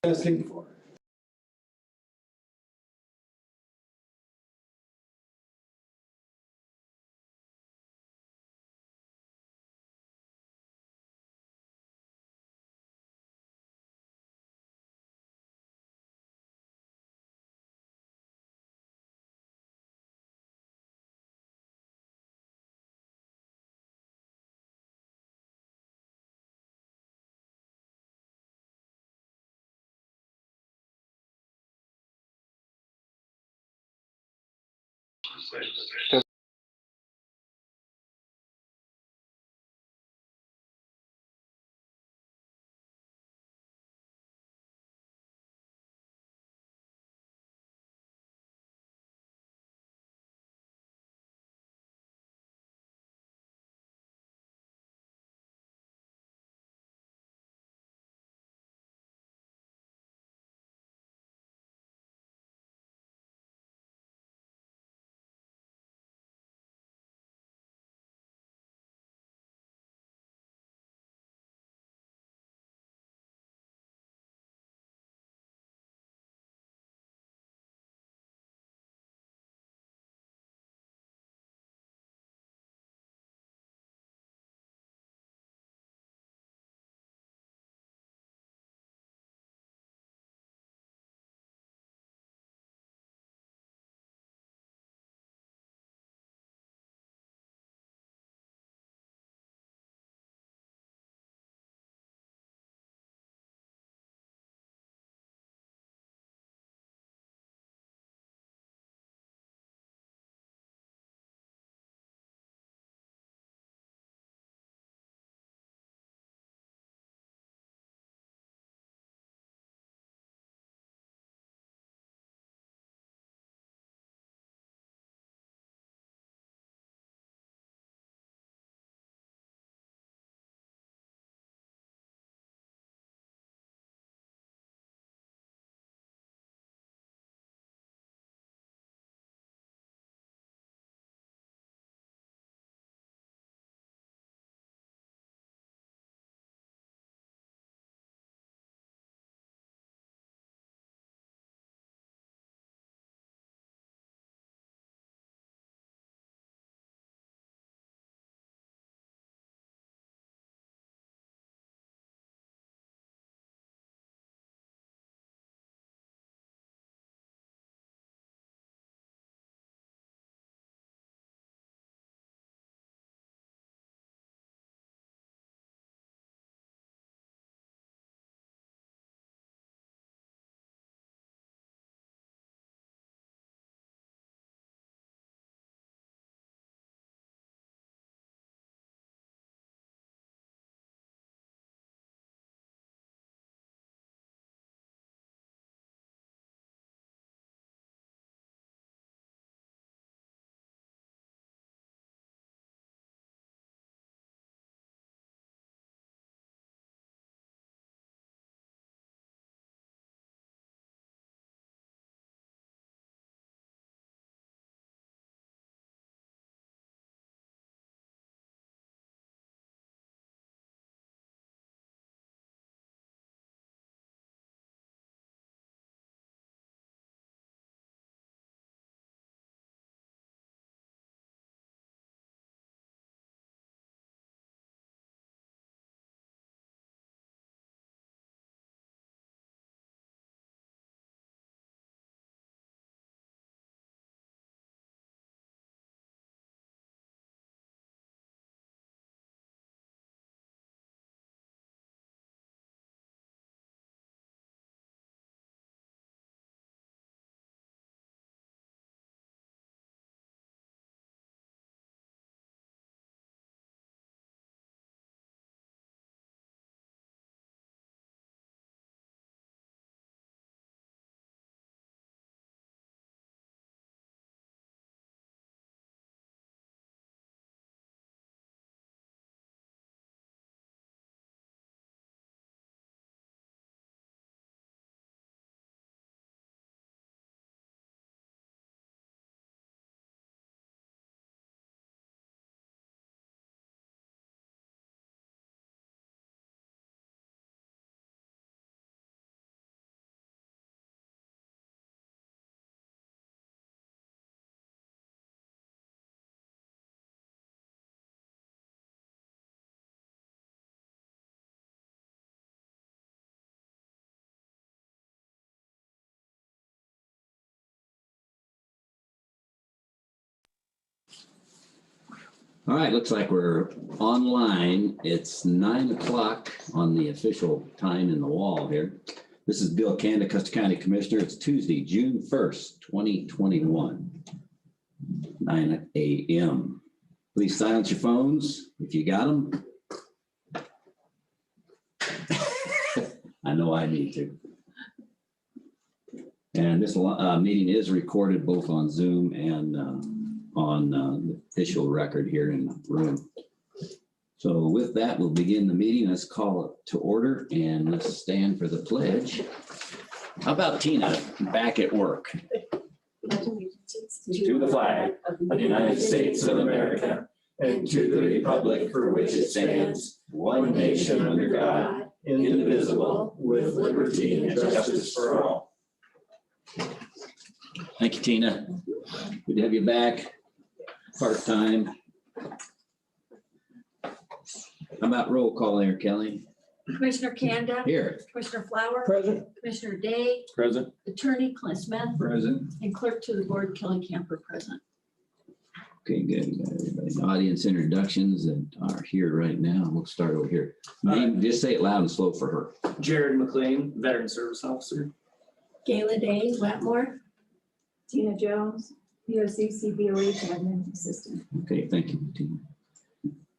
Listening for. All right, looks like we're online. It's 9 o'clock on the official time in the wall here. This is Bill Kanda, Custer County Commissioner. It's Tuesday, June 1st, 2021, 9 a.m. Please silence your phones if you got them. I know I need to. And this meeting is recorded both on Zoom and on the official record here in the room. So with that, we'll begin the meeting. Let's call it to order and let's stand for the pledge. How about Tina back at work? To the flag of the United States of America and to the republic for which it stands, one nation under God, indivisible, with liberty and justice for all. Thank you, Tina. Good to have you back. Part-time. How about roll call there, Kelly? Commissioner Kanda. Here. Commissioner Flower. Present. Commissioner Day. Present. Attorney Clint Smith. Present. And Clerk to the Board Kelly Camper present. Okay, good. Everybody. Audience introductions that are here right now. We'll start over here. Name, just say it loud and slow for her. Jared McLean, Veteran Service Officer. Gayla Day, Wetmore. Tina Jones, BOCC BOH Admin Assistant. Okay, thank you, Tina.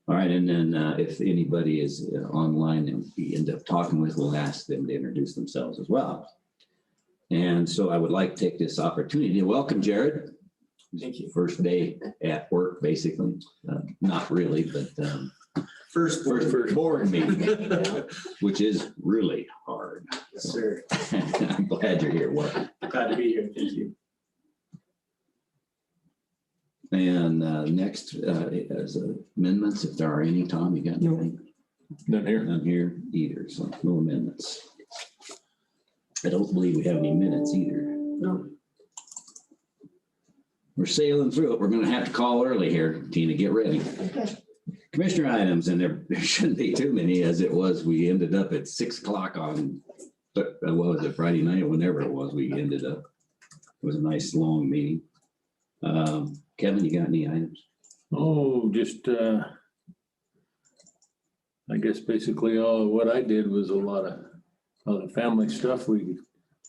All right, and then if anybody is online and we end up talking with, we'll ask them to introduce themselves as well. And so I would like to take this opportunity to welcome Jared. Thank you. First day at work, basically. Not really, but First board meeting, which is really hard. Yes, sir. I'm glad you're here. Welcome. Glad to be here. Thank you. And next, as amendments, if there are any, Tom, you got anything? None here. None here either, so no amendments. I don't believe we have any minutes either. No. We're sailing through it. We're gonna have to call early here, Tina, get ready. Okay. Commissioner items, and there shouldn't be too many as it was. We ended up at 6 o'clock on, what was it, Friday night or whenever it was, we ended up. It was a nice long meeting. Kevin, you got any items? Oh, just, I guess basically all what I did was a lot of family stuff.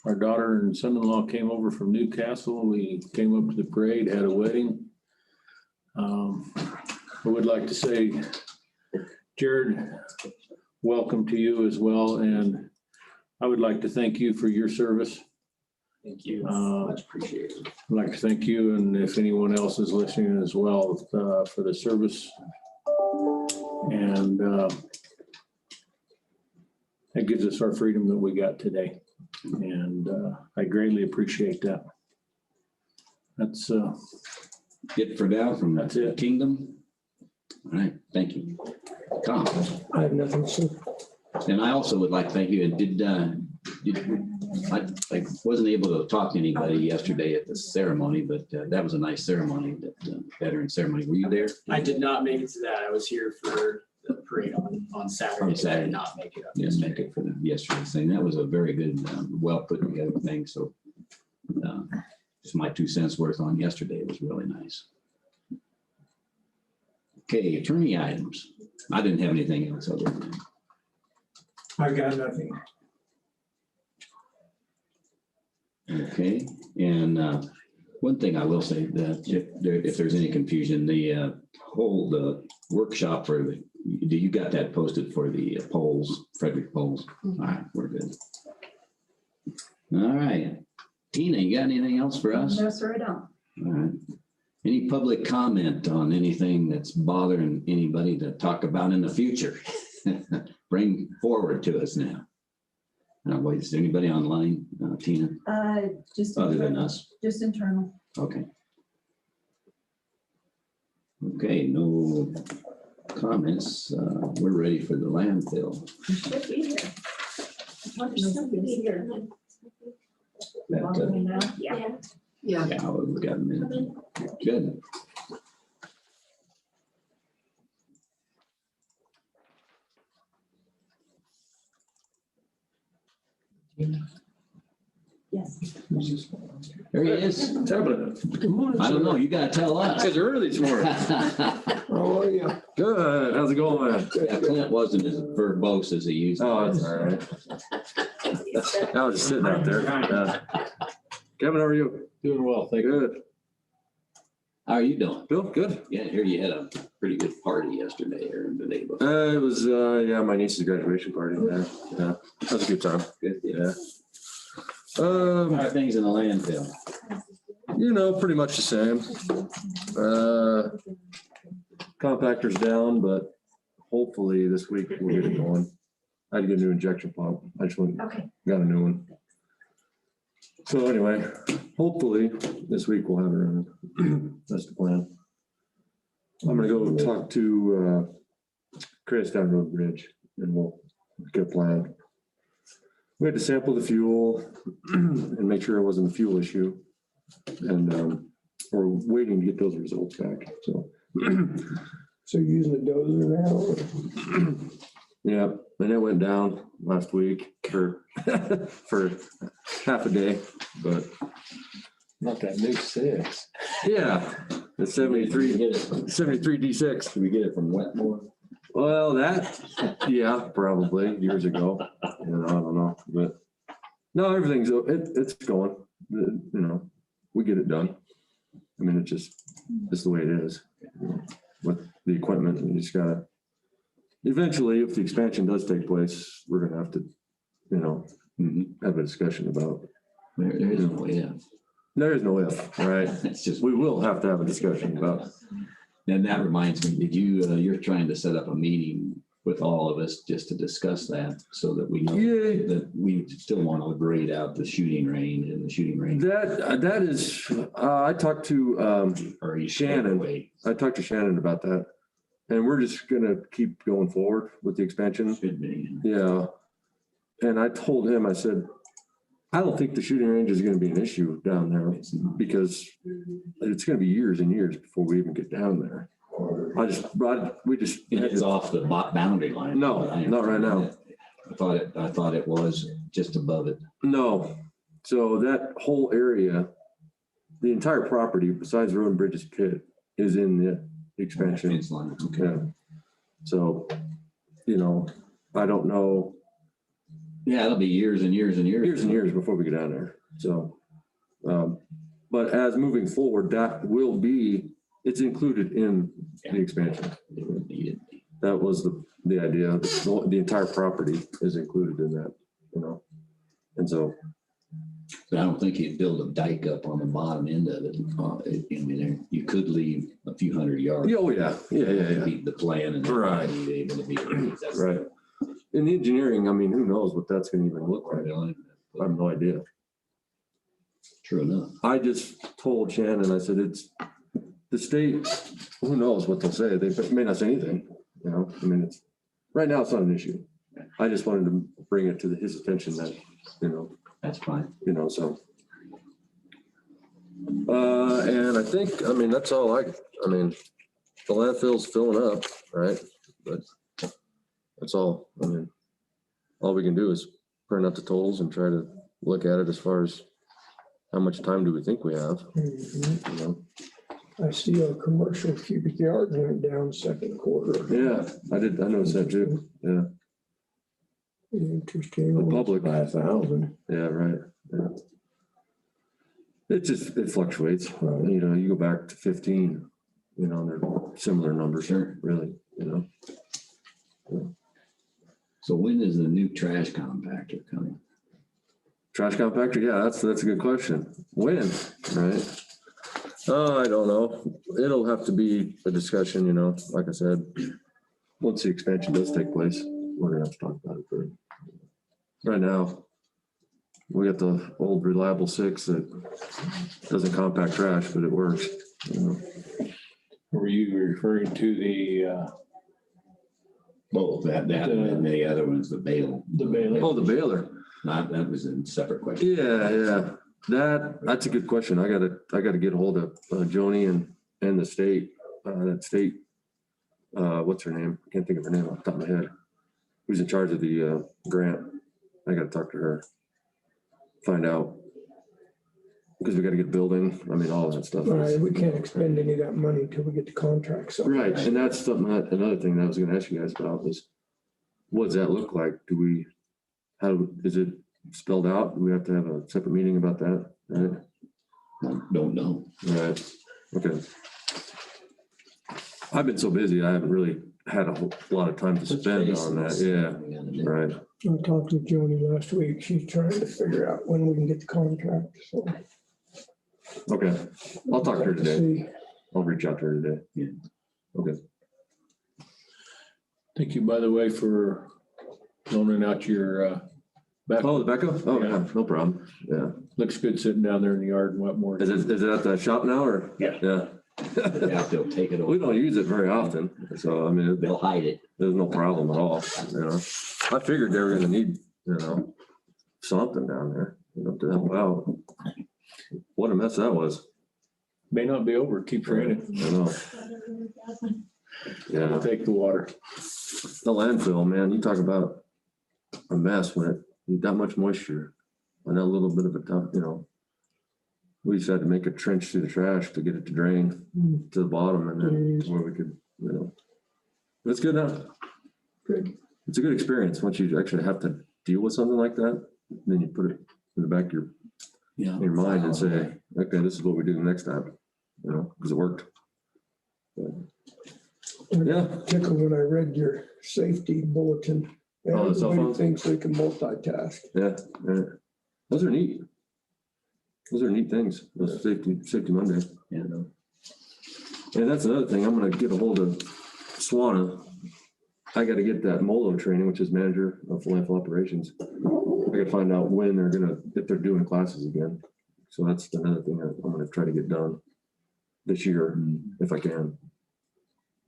Our daughter and son-in-law came over from Newcastle. We came up to the parade, had a wedding. I would like to say, Jared, welcome to you as well. And I would like to thank you for your service. Thank you. Much appreciated. I'd like to thank you, and if anyone else is listening as well, for the service. And that gives us our freedom that we got today. And I greatly appreciate that. That's Get for now from That's the it. kingdom. All right, thank you. Tom. I have nothing to say. And I also would like to thank you. And I wasn't able to talk to anybody yesterday at the ceremony, but that was a nice ceremony, that veteran ceremony. Were you there? I did not make it to that. I was here for the parade on Saturday. On Saturday. I did not make it up. Didn't make it for the yesterday's thing. That was a very good, well put together thing. So just my 2 cents worth on yesterday. It was really nice. Okay, attorney items. I didn't have anything else other than that. I got nothing. Okay, and one thing I will say that if there's any confusion, the whole workshop for the, you got that posted for the polls, Frederick polls? All right, we're good. All right, Tina, you got anything else for us? No, sir, I don't. All right. Any public comment on anything that's bothering anybody to talk about in the future? Bring forward to us now. Wait, is there anybody online, Tina, Just other than internal. us? Just internal. Okay. Okay, no comments. We're ready for the landfill. You should be here. I thought you should be here. That, You know? Yeah. yeah, we've got a minute. Good. Yes. Who's this? There he is. What's happening? Good morning. I don't know. You gotta tell You us. guys are early this morning. How are you? Good. How's it going, man? Yeah, Clint wasn't as verbose as he used to. Oh, that's all right. I was just sitting out there. Kevin, how are you? Doing well, thank you. Good. How are you doing? Bill, good. Yeah, I hear you had a pretty good party yesterday or the day before. It was, yeah, my niece's graduation party. Yeah, that was a good time. Good. Yeah. How are things in the landfill? Pretty much the same. Compactor's down, but hopefully this week we'll get it going. I had to get a new injection pump. I just went, Okay. got a new one. So anyway, hopefully this week we'll have it running. That's the plan. I'm gonna go talk to Chris down Road Bridge and we'll get a plan. We had to sample the fuel and make sure it wasn't a fuel issue. And we're waiting to get those results back, so. So you're using the dozer now? Yeah, and it went down last week for half a day, but Not that new six. yeah, the 73 D6. Did we get it from Wetmore? Well, yeah, probably years ago. I don't know, but no, everything's it's going. We get it done. I mean, it's the way it is with the equipment, and you just gotta. Eventually, if the expansion does take place, we're gonna have to, have a discussion about. There is no if. There is no if, right? It's just, We will have to have a discussion about. and that reminds me, did you, you're trying to set up a meeting with all of us just to discuss that so that we know Yeah, that we still want to grade out the shooting range and the shooting range. that is. I talked to Or are you Shannon. Wait, I talked to Shannon about that, and we're just gonna keep going forward with the expansion. should be. Yeah, and I told him, I said, I don't think the shooting range is gonna be an issue down there because it's gonna be years and years before we even get down there. We just. It's off the boundary line. No, not right now. I thought it was just above it. No, so that whole area, the entire property besides Road and Bridges pit is in the expansion. Fence line, okay. Yeah. So, I don't know, Yeah, it'll be years and years and years. years and years before we get down there. So, but as moving forward, that will be, it's included in the expansion. It would need it. That was the idea. The entire property is included in that, and so. But I don't think you'd build a dike up on the bottom end of it. You could leave a few hundred yards. Oh, yeah. Yeah. Be the plan and. Right. Able to be. Right. In the engineering, I mean, who knows what that's gonna even look like? I have no idea. True enough. I just told Shannon, I said, it's the state, who knows what they'll say? They may not say anything, I mean, right now it's not an issue. I just wanted to bring it to his attention that, That's fine. so. And I think, that's all the landfill's filling up, right? But that's all, all we can do is print out the totals and try to look at it as far as how much time do we think we have, I see a commercial cubic yard went down second quarter. Yeah, I noticed that too. Yeah, Interesting. The public. 5,000. yeah, right. Yeah. It fluctuates. Right. You go back to 15, they're similar numbers, Sure. really, So when is the new trash compactor coming? Trash compactor, yeah, that's a good question. When, right? I don't know. It'll have to be a discussion, like I said, once the expansion does take place, we're gonna have to talk about it. But right now, we got the old reliable 6 that doesn't compact trash, but it works. Were you referring to the Both that and the other one's the bail. bailiff? Oh, the baler. That was a separate question. Yeah. That's a good question. I gotta get a hold of Joni and the state, that state, what's her name? I can't think of her name off the top of my head. Who's in charge of the grant? I gotta talk to her, find out. because we gotta get building, I mean, all that stuff. Right, we can't expend any of that money until we get the contract. So Right, and that's something, another thing that I was gonna ask you guys about is, what does that look like? Do we, is it spelled out? Do we have to have a separate meeting about that? Right, Don't know. right, okay. I've been so busy, I haven't really had a whole lot of time to spend on that, yeah, right. I talked to Joni last week. She's trying to figure out when we can get the contract. So Okay, I'll talk to her today. see. I'll reach out to her today. Yeah. Okay. Thank you, by the way, for loaning out your back. Oh, the backhoe? Oh, yeah, no problem. Yeah. Looks good sitting down there in the yard in Wetmore. Is it at the shop now or? Yeah. Yeah. Yeah, they'll take it We over. don't use it very often, so I mean, They'll hide it. there's no problem at all, you know. I figured they were gonna need, something down there, to help out. What a mess that was, May not be over, keep raining. I know. We'll Yeah, take the water. the landfill, man, you talk about a mess when you that much moisture and that little bit of a tough, we just had to make a trench through the trash to get it to drain to the bottom and then to where we could, But it's good now. Good. It's a good experience once you actually have to deal with something like that. Then you put it in the back of Yeah. your mind and say, okay, this is what we do the next time, because it worked. Yeah. Tickled when I read your safety bulletin. Oh, the cell Everybody phones? thinks they can multitask. Yeah, yeah. Those are neat. Those are neat things, those safety Monday. Yeah. And that's another thing, I'm gonna get a hold of Swana. I gotta get that MOLO training, which is manager of landfill operations. I gotta find out when if they're doing classes again. So that's another thing I'm gonna try to get done this year, if I can.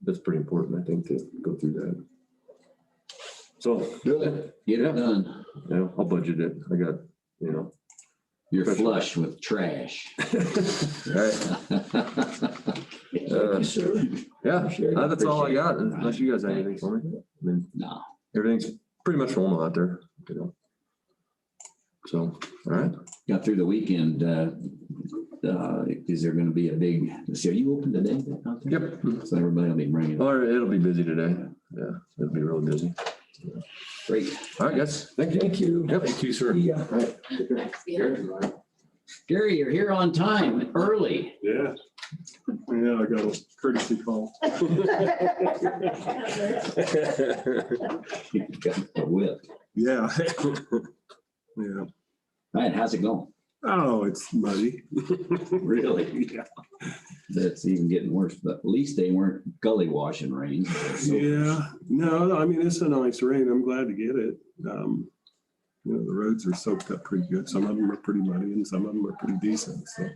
That's pretty important, I think, to go through that. So, Do it. Get it done. I'll budget it. I got, You're flush with trash. right. Thank you, sir. Yeah, that's all I got, unless you guys have anything for me. I mean, No. everything's pretty much normal out there, So, all right. Got through the weekend. Is there gonna be a big, are you open today? out there? Yep. So everybody will be bringing. Or it'll be busy today. Yeah, it'll be really busy. Great. All right, guys. Thank you. Thank you. Yep. Thank you, sir. Yeah. All right. Gary, you're here on time, early. Yeah. Yeah, I got a courtesy call. You got a whip. Yeah. Yeah. All right, how's it going? Oh, it's muddy. Really? Yeah. That's even getting worse, but at least they weren't gully washing rain. Yeah. No, I mean, it's a nice rain. I'm glad to get it. The roads are soaked up pretty good. Some of them are pretty muddy and some of them are pretty decent. So,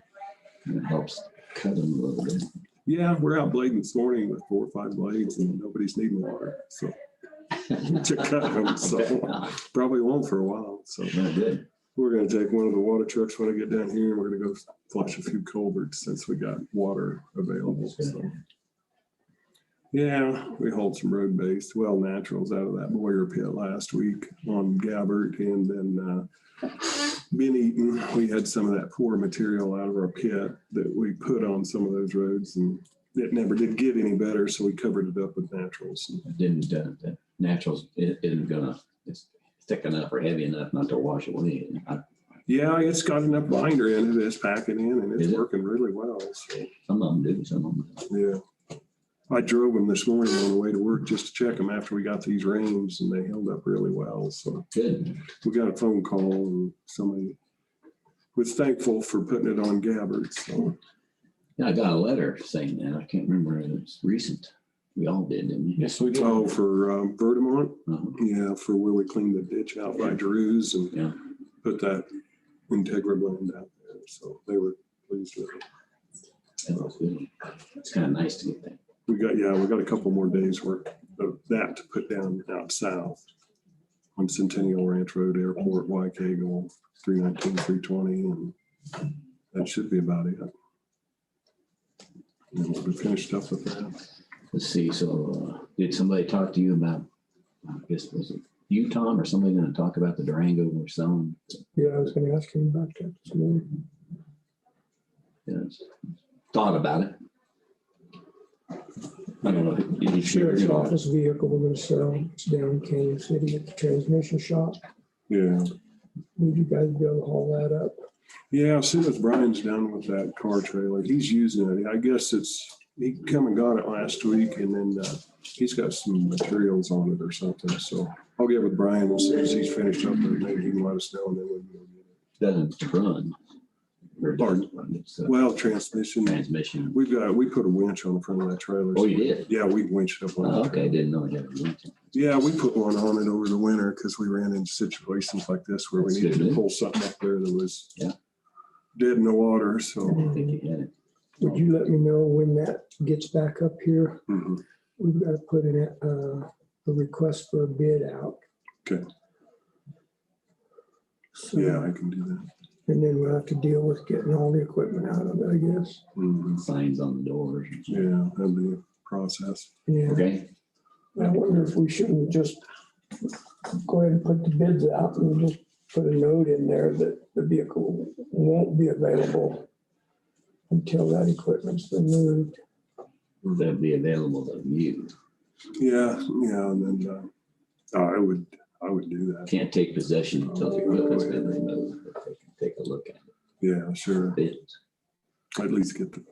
It helps cut them a little bit. yeah, we're out blading this morning with 4 or 5 blades and nobody's needing water. So, to cut them. So, probably won't for a while. So, Very good. we're going to take one of the water trucks when I get down here and we're going to go flush a few culverts since we got water available. So, yeah, we hauled some road-based well naturals out of that Boyer pit last week on Gabbert, and then Ben Eaton, we had some of that poor material out of our pit that we put on some of those roads, and it never did get any better, so we covered it up with naturals. Didn't, the naturals, it isn't gonna, it's thick enough or heavy enough not to wash away. Yeah, it's got enough binder in it, it's packing in, and it's Is it? working really well. So, Some of them do, some of them don't. yeah. I drove them this morning on the way to work just to check them after we got these rains, and they held up really well. So Good. we got a phone call, and somebody was thankful for putting it on Gabbard. So Yeah, I got a letter saying that. I can't remember. It's recent. We all did, didn't we? Yes, we do. oh, for Verdamont, Uh-huh. yeah, for where we cleaned the ditch out by Drew's and Yeah. put that Integra blend out there. So they were pleased with it. That was good. It's kind of nice to get that. We got a couple more days worth of that to put down out south on Centennial Ranch Road, Airport, Waikegel, 319, 320, and that should be about it. And we'll be finished up with that. Let's see. So did somebody talk to you about, I guess, was it you, Tom, or somebody going to talk about the Durango we're selling? Yeah, I was gonna ask him about that this morning. thought about it. I don't know. Did you share Sheriff's it? office vehicle we're gonna sell, it's down in Kansas City at the transmission shop. Yeah. Would you guys be able to haul that up? Yeah, as soon as Brian's done with that car trailer, he's using it. I guess he come and got it last week and then he's got some materials on it or something. So I'll get with Brian as soon as he's finished up there. Maybe he can let us know and then we'll go get Doesn't run. Or Pardon? doesn't run, it's it. Well, transmission, transmission. we put a winch on the front of that trailer. Oh, you did? Yeah, we winched up on Oh, it. okay, didn't know you had a winch. Yeah, we put one on it over the winter because we ran into situations like this where we That's needed good, to man. pull something up there that was Yeah. dead in the water. So I didn't think you had it. Would you let me know when that gets back up here? mhm. We've got to put in a request for a bid out. Okay. So, Yeah, I can do that. and then we'll have to deal with getting all the equipment out of it, I guess. Mhm. Signs on the doors. Yeah, that'll be a process. Yeah. Okay, I wonder if we shouldn't just go ahead and put the bids out and just put a note in there that the vehicle won't be available until that equipment's been moved. that'll be available to you. Yeah, and then I would do that. Can't take possession until the equipment's been removed. But they can take a look at Yeah, sure. it. At least get the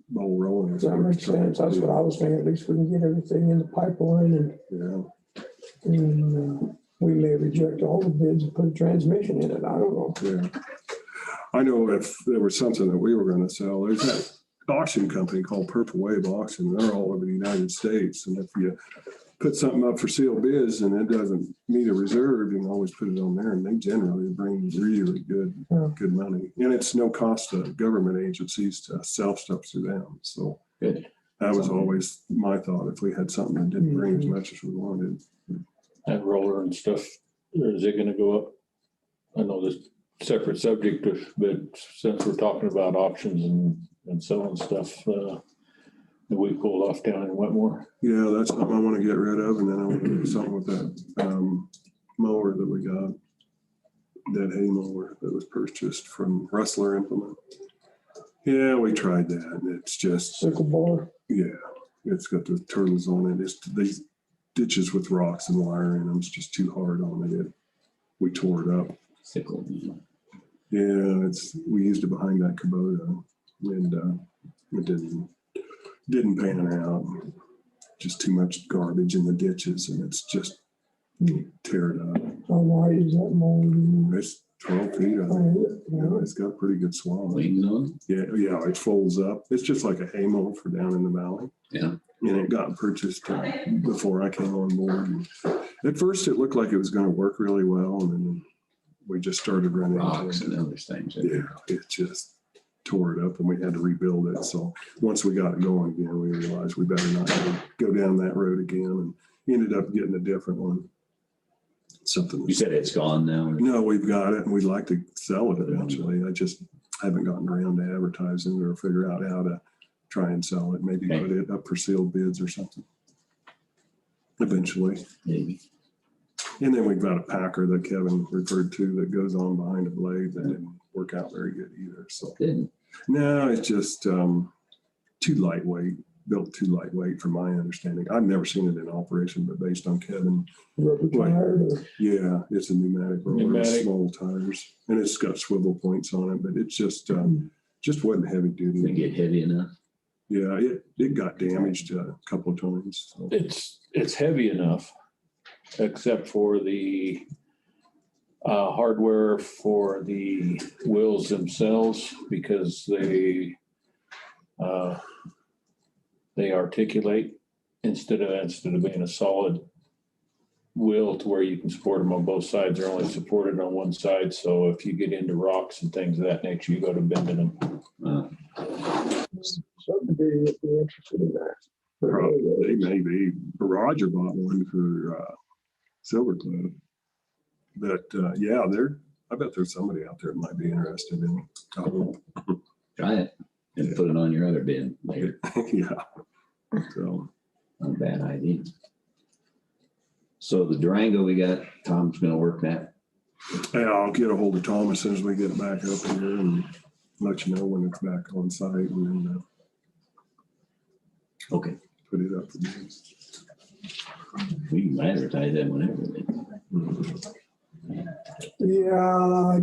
ball rolling. Does that make sense? That's what I was thinking. At least we can get everything in the pipeline Yeah, and we may reject all the bids and put a transmission in it. I don't know. yeah. I know if there was something that we were going to sell, there's that auction company called Purple Wave Auction. They're all over the United States. And if you put something up for sealed bids and it doesn't meet a reserve, you can always put it on there and they generally bring really good money. And it's no cost to government agencies to sell stuff through them. So Good. that was always my thought. If we had something that didn't bring as much as we wanted. That roller and stuff, is it gonna go up? I know this separate subject, but since we're talking about auctions and selling stuff, that we pulled off down in Wetmore. Yeah, that's something I want to get rid of. And then I want to do something with that mower that we got. That hay mower that was purchased from Rustler Implement. Yeah, we tried that and it's just, Sickle bar. yeah, it's got the turtles on it. It's these ditches with rocks and wire in them. It's just too hard on it. We tore it up. Sickle. You know. Yeah, we used it behind that Kubota and it didn't pan out. Just too much garbage in the ditches and it's just tear it up. How wide is that mold? It's 12 feet. I think. Yeah, it's got a pretty good swallow. Wings on. Yeah, it folds up. It's just like a hay mower for down in the valley. Yeah. And it got purchased before I came on board. And at first, it looked like it was going to work really well, and then we just started running Rocks into and other things. yeah, it just tore it up, and we had to rebuild it. So once we got it going again, we realized we better not go down that road again, and ended up getting a different one. Something. You said it's gone now. No, we've got it, and we'd like to sell it eventually. I just haven't gotten around to advertising or figure out how to try and sell it. Maybe put it up for sealed bids or something. Eventually. Maybe. And then we've got a packer that Kevin referred to that goes on behind a blade that didn't work out very good either. So Didn't. no, it's just too lightweight, built too lightweight from my understanding. I've never seen it in operation, but based on Kevin, Rubber tired or? yeah, it's a pneumatic roller, Pneumatic. small tires, and it's got swivel points on it, but it's just wasn't heavy duty. Didn't get heavy enough. Yeah, it got damaged a couple of times. So. It's heavy enough, except for the hardware for the wheels themselves, because they articulate instead of being a solid wheel to where you can support them on both sides. They're only supported on one side. So if you get into rocks and things of that nature, you go to bending them. Somebody would be interested in that. Probably, maybe. Roger bought one for Silver Cliff. But yeah, I bet there's somebody out there that might be interested in it. I hope. Try it and put it on your other bin later. Yeah. So Not a bad idea. So the Durango we got, Tom's gonna work that. yeah, I'll get a hold of Tom as soon as we get back up here and let you know when it's back on site and then Okay, put it up for bids. we can advertise that whenever. Yeah,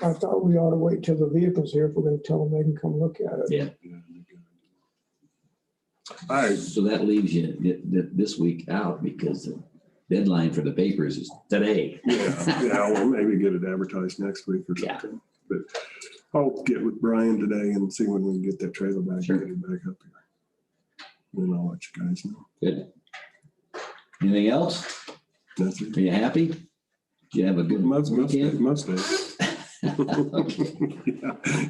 I thought we ought to wait till the vehicle's here if we're gonna tell them they can come look at it. Yeah, All right, so that leaves you this week out because the deadline for the papers is today. yeah, well, maybe get it advertised next week or Yeah. something. But I'll get with Brian today and see when we can get that trailer back, Sure. get it back up here. Then I'll let you guys know. Good. Anything else? That's it. Are you happy? Did you have a good Most weekend? days.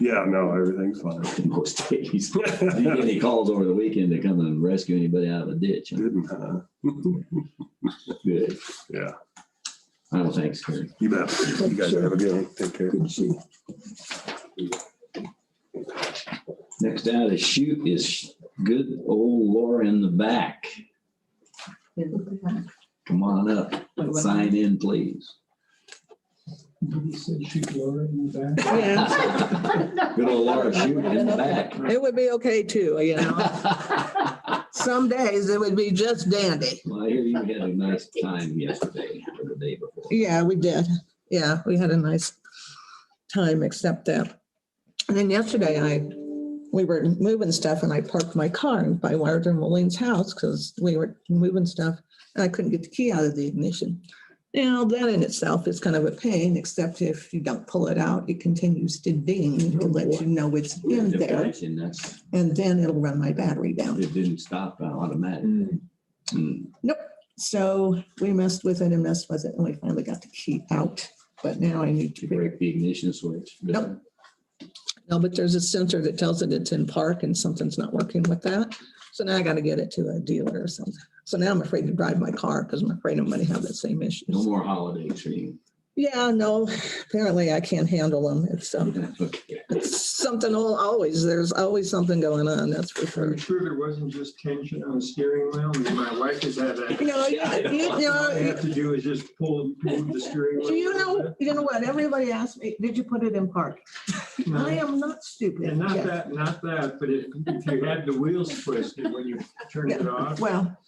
Yeah, no, everything's fine. Most days. Did you get any calls over the weekend to come and rescue anybody out of a ditch? Huh? Didn't, Good. yeah, Oh, thanks, Kurt. you bet. You guys have a good one. Take care. Good to see. Next out of the chute is good old Laura in the back. Come on up. Sign in, please. Yeah, Good old Laura shooting in the back. it would be okay too, you know. Some days it would be just dandy. Well, I hear you had a nice time yesterday or the day before. Yeah, we did. Yeah, we had a nice time except that. And then yesterday we were moving stuff and I parked my car by Warden Mulling's house because we were moving stuff and I couldn't get the key out of the ignition. Now, that in itself is kind of a pain, except if you don't pull it out, it continues to ding to let you know it's in there. And that's, And then it'll run my battery down. it didn't stop automatically. So we messed with it and messed with it and we finally got the key out. But now I need to You break the ignition switch. Nope. No, but there's a sensor that tells it it's in park and something's not working with that. So now I got to get it to a dealer or something. So now I'm afraid to drive my car because I'm afraid I'm going to have the same issue. No more holidays for you. Yeah, no, apparently I can't handle them. Okay. It's something always, there's always something going on, that's for sure. I'm sure there wasn't just tension on the steering wheel. I mean, my wife has had that. You know, All I have to do is just move the steering wheel. you know what? Everybody asked me, did you put it in park? No. I am not stupid. And not Yeah. that, but if you had the wheels twisted when you turned it off. Well,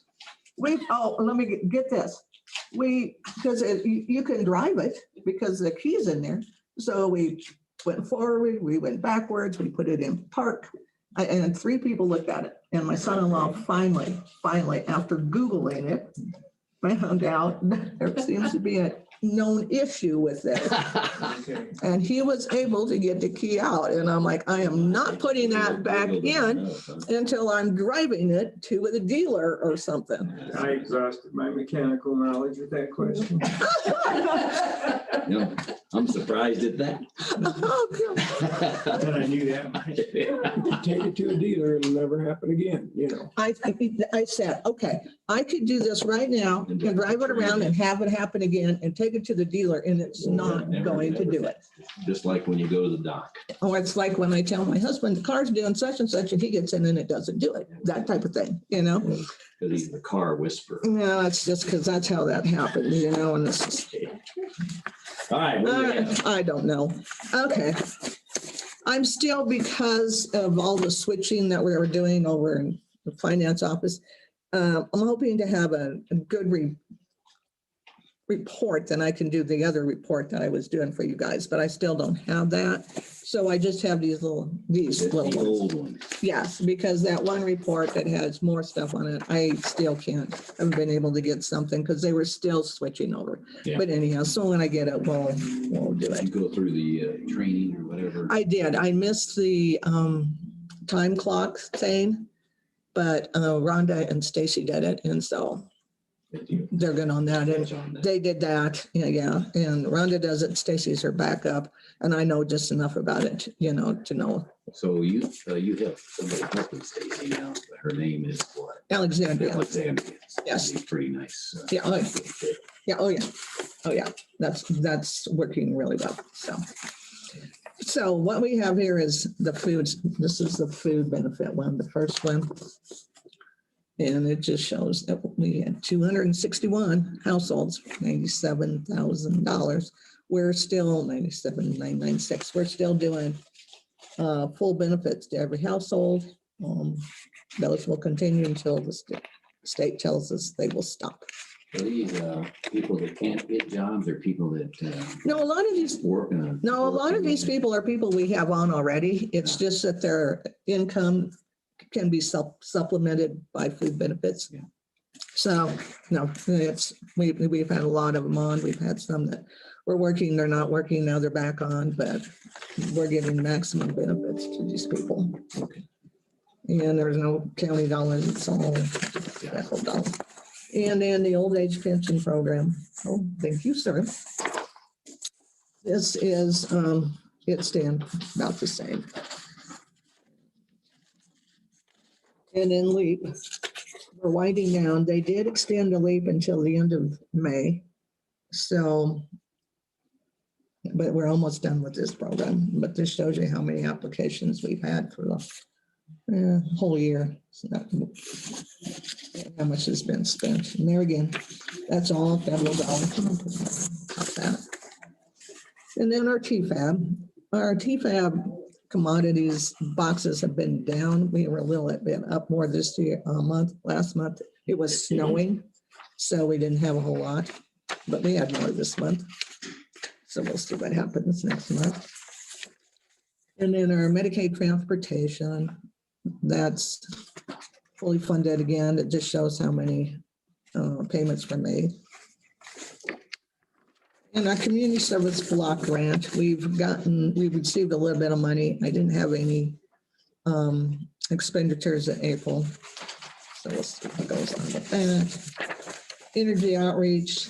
let me get this. Because you can drive it because the key's in there. So we went forward, we went backwards, we put it in park. And 3 people looked at it. And my son-in-law finally, after Googling it, found out there seems to be a known issue with it. Okay. And he was able to get the key out. And I'm like, I am not putting that back in until I'm driving it to the dealer or something. I exhausted my mechanical knowledge with that question. No, I'm surprised at that. Oh, And I knew that much. Take it to a dealer, it'll never happen again, you know. I said, okay, I could do this right now and drive it around and have it happen again and take it to the dealer and it's not going to do it. Just like when you go to the dock. Or it's like when I tell my husband the car's doing such and such and he gets in and it doesn't do it, that type of thing, you know? Because he's the car whisperer. No, it's just because that's how that happened, you know, and this is. All right. What do we have? I don't know. Okay. I'm still, because of all the switching that we were doing over in the finance office, I'm hoping to have a good report, then I can do the other report that I was doing for you guys, but I still don't have that. So I just have these little The ones. old one. Yes, because that one report that has more stuff on it, I still haven't been able to get something because they were still switching over. Yeah. But anyhow, so when I get it, we'll do it. You go through the training or whatever. I did. I missed the time clock thing, but Rhonda and Stacy did it. And so they're good on that. And they did that. Yeah. And Rhonda does it. Stacy's her backup. And I know just enough about it, you know, to know. So you have somebody helping Stacy now. Her name is what? Alexandria. Alexandria. Yes. She's pretty nice. Yeah. Yeah. Oh, yeah. Oh, yeah. That's working really well. So what we have here is the foods. This is the food benefit one, the first one. And it just shows that we had 261 households, $97,000. We're still $97,996. We're still doing full benefits to every household. Those will continue until the state tells us they will stop. Are these people that can't get jobs or people that No, a lot of these work? No, a lot of these people are people we have on already. It's just that their income can be supplemented by food benefits. Yeah. So, no, we've had a lot of them on. We've had some that were working, they're not working, now they're back on, but we're giving maximum benefits to these people. Okay. And there's no county dollars, it's all federal dollars. And then the old age pension program. Oh, thank you, sir. This is, it stands about the same. And then LEAP, we're winding down. They did extend the LEAP until the end of May. So, but we're almost done with this program. But this shows you how many applications we've had for the whole year. So how much has been spent. And there again, that's all federal dollars. And then our TFAB commodities boxes have been down. We were a little bit up more this year, last month. It was snowing, so we didn't have a whole lot, but we had more this month. So we'll see what happens next month. And then our Medicaid transportation, that's fully funded again. It just shows how many payments were made. And our community service block grant, we received a little bit of money. I didn't have any expenditures in April. So we'll see what goes on with that. Energy outreach,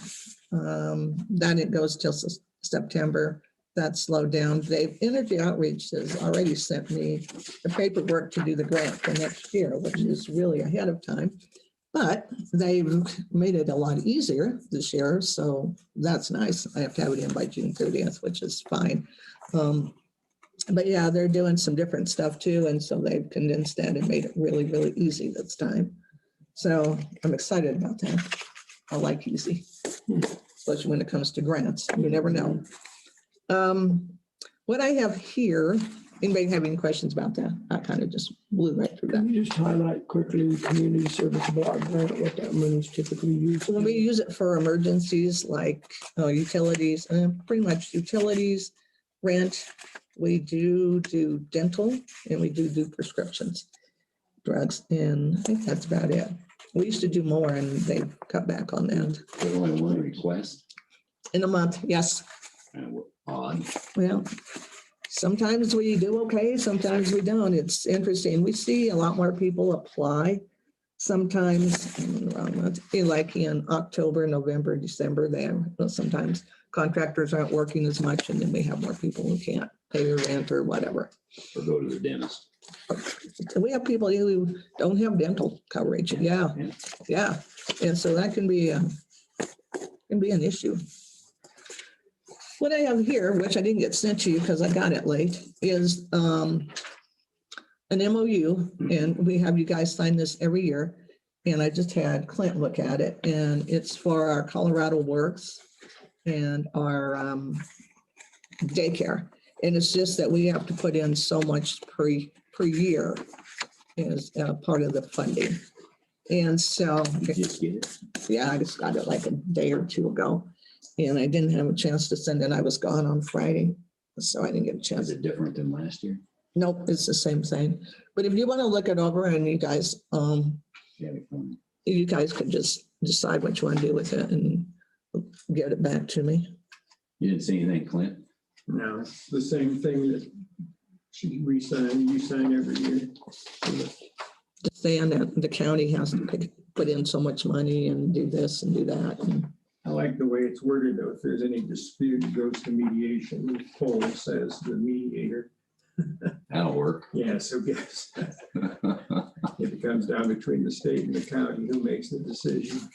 that it goes till September. That slowed down. Energy outreach has already sent me the paperwork to do the grant for next year, which is really ahead of time. But they've made it a lot easier this year, so that's nice. I have to have it in by June 30th, which is fine. But yeah, they're doing some different stuff too, and so they've condensed that and made it really, really easy this time. So I'm excited about that. I like easy, especially when it comes to grants. You never know. What I have here, anybody have any questions about that? I kind of just blew right through that. Can you just highlight quickly community service block grant, what that money is typically used for? Well, we use it for emergencies like utilities, pretty much utilities, rent. We do dental, and we do prescriptions, drugs, and I think that's about it. We used to do more, and they've cut back on that. There's only one request. In a month, yes. Odd. Well, sometimes we do okay, sometimes we don't. It's interesting. We see a lot more people apply. Sometimes in the wrong month, like in October, November, December, sometimes contractors aren't working as much, and then we have more people who can't pay their rent or whatever. Or go to the dentist. We have people who don't have dental coverage. Yeah. And so that can be an issue. What I have here, which I didn't get sent to you because I got it late, is an MOU, and we have you guys sign this every year. And I just had Clint look at it, and it's for our Colorado Works and our daycare. And it's just that we have to put in so much per year as part of the funding. And so, You just get it. yeah, I just got it like a day or two ago. And I didn't have a chance to send it. I was gone on Friday, so I didn't get a chance. Is it different than last year? Nope, it's the same thing. But if you want to look it over, and you guys, you guys could just decide what you want to do with it and get it back to me. You didn't see anything, Clint? No, it's the same thing that you sign every year. Just saying that the county has to put in so much money and do this and do that. And I like the way it's worded, though. If there's any dispute, it goes to mediation. Paul says the mediator. That'll work. Yeah, so yes. If it comes down between the state and the county, who makes the decision?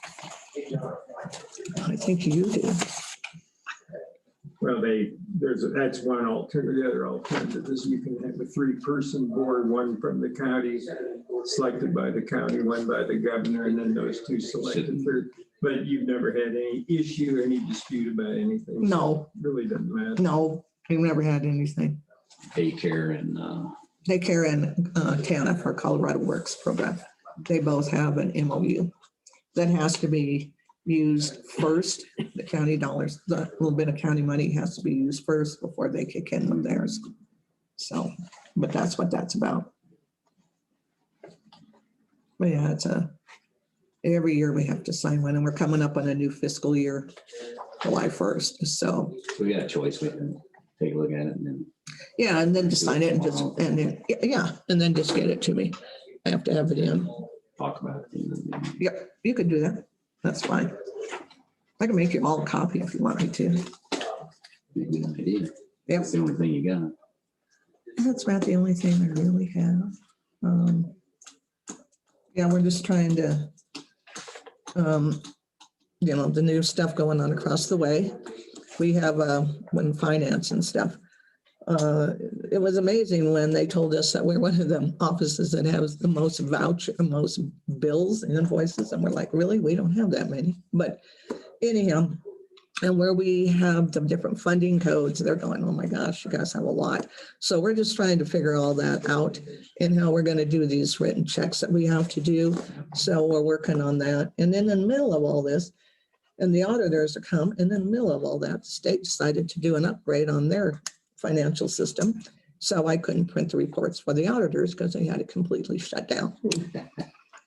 I think you do. Well, that's one alternative. The other alternative is you can have a 3-person board, one from the county, selected by the county, one by the governor, and then those two selected third. But you've never had any issue or any dispute about anything? No. So it really doesn't matter. No, we've never had anything. daycare and, Daycare and TANF, or Colorado Works program. They both have an MOU that has to be used first. The county dollars, the little bit of county money has to be used first before they kick in with theirs. So, but that's what that's about. But yeah, every year we have to sign one, and we're coming up on a new fiscal year, July 1st. So we got a choice. We can take a look at it and then. yeah, and then just sign it and just, and then, yeah, and then just get it to me. I have to have it in. Talk about it. Yep, you could do that. That's fine. I can make you all a copy if you want me to. Be a good idea. Yep. That's the only thing you got. That's about the only thing I really have. Yeah, we're just trying to, the new stuff going on across the way. We have, when finance and stuff. It was amazing when they told us that we're one of the offices that has the most most bills and invoices. And we're like, really? We don't have that many. But anyhow, and where we have the different funding codes, they're going, oh my gosh, you guys have a lot. So we're just trying to figure all that out and how we're going to do these written checks that we have to do. So we're working on that. And then in the middle of all this, and the auditors are come, and in the middle of all that, the state decided to do an upgrade on their financial system. So I couldn't print the reports for the auditors because they had it completely shut down.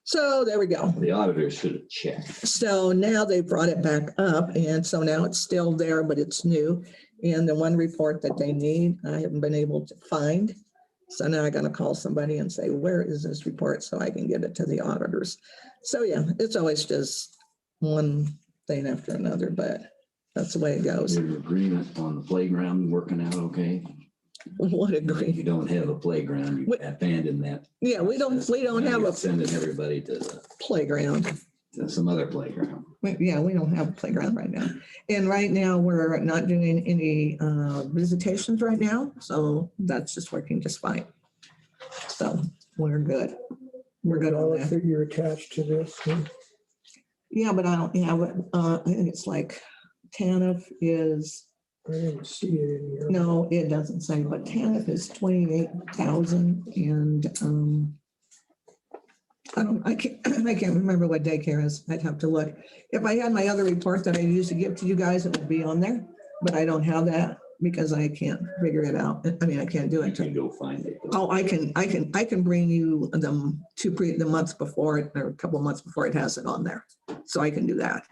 So there we go. The auditors should have checked. So now they brought it back up, and so now it's still there, but it's new. And the one report that they need, I haven't been able to find. So now I got to call somebody and say, where is this report so I can get it to the auditors? So yeah, it's always just one thing after another, but that's the way it goes. Your agreement on the playground working out okay? What If agree? you don't have a playground, you abandon that. Yeah, we don't have a Sending everybody to playground. some other playground. Yeah, we don't have a playground right now. And right now, we're not doing any visitations right now. So that's just working just fine. So we're good. We're good on that. You're attached to this. Huh? Yeah, but I don't have it. I think it's like TANF is, I didn't see it in here. no, it doesn't say, but TANF is 28,000 and I can't remember what daycare is. I'd have to look. If I had my other report that I used to give to you guys, it would be on there, but I don't have that because I can't figure it out. I mean, I can't do You it. can go find it. Oh, I can bring you them the months before it, or a couple of months before it has it on there. So I can do that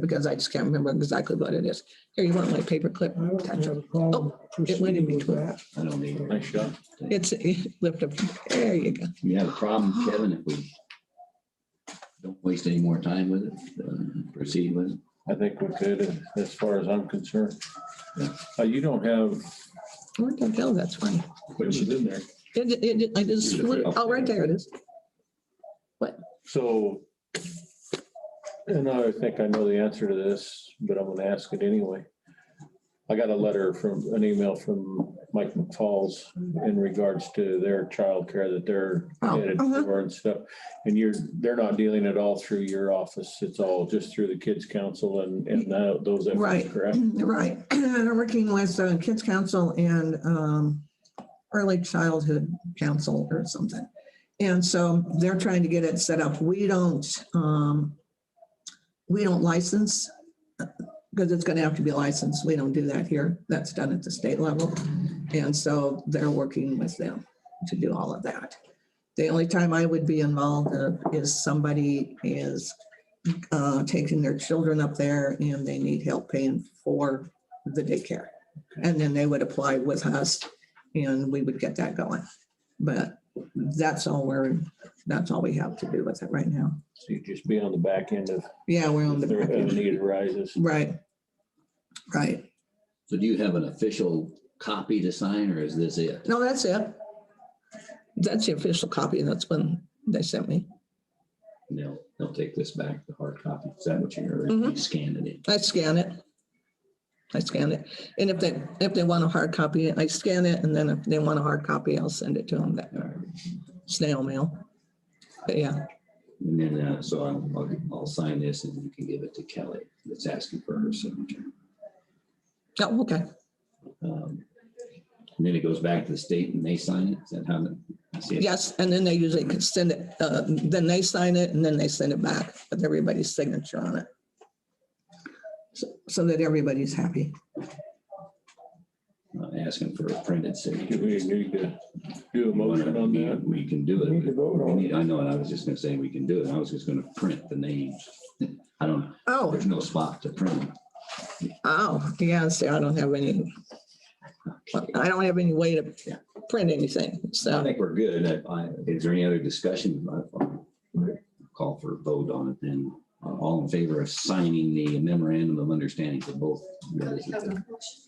because I just can't remember exactly what it is. Here, you want my paper clip? I don't have a problem. It went in proceeding with between. that. I don't need it. Nice shot. It's lift up. There you go. You have a problem, Kevin, if we don't waste any more time with it, proceed with it? I think we could, as far as I'm concerned. Yeah. You don't have, Where did it go? That's funny. what is in there? I just, oh, right there it is. So, and I think I know the answer to this, but I'm gonna ask it anyway. I got an email from Mike McFalls in regards to their childcare that they're headed for and stuff. And they're not dealing at all through your office. It's all just through the Kids Council and those Right. efforts, correct? Right. They're working with Kids Council and Early Childhood Council or something. And so they're trying to get it set up. We don't license because it's going to have to be licensed. We don't do that here. That's done at the state level. And so they're working with them to do all of that. The only time I would be involved is somebody is taking their children up there and they need help paying for the daycare. And then they would apply with us and we would get that going. But that's all we have to do with it right now. So you just be on the back end of, Yeah, we're on the if back a end. need arises. Right. Right. So do you have an official copy to sign or is this it? No, that's it. That's the official copy. And that's when they sent me. They'll take this back, the hard copy. Is that what you're Mhm. scanning it? I scan it. And if they want a hard copy, I scan it. And then if they want a hard copy, I'll send it to them, that snail mail. But yeah, And then, so I'll sign this and you can give it to Kelly that's asking for her signature. oh, okay. And then it goes back to the state and they sign it. Is that how I see it? Yes, and then they usually can send it, then they sign it and then they send it back with everybody's signature on it. So that everybody's happy. Asking for a printed Do signature. we need to do a motion on that? We can do it. Need to vote on it. I know, and I was just gonna say we can do it. I was just gonna print the names. I don't, Oh, there's no spot to print them. yeah, see, I don't have any way to print anything, I so. think we're good. Is there any other discussion? I'll call for a vote on it then. All in favor of signing the memorandum of understanding for both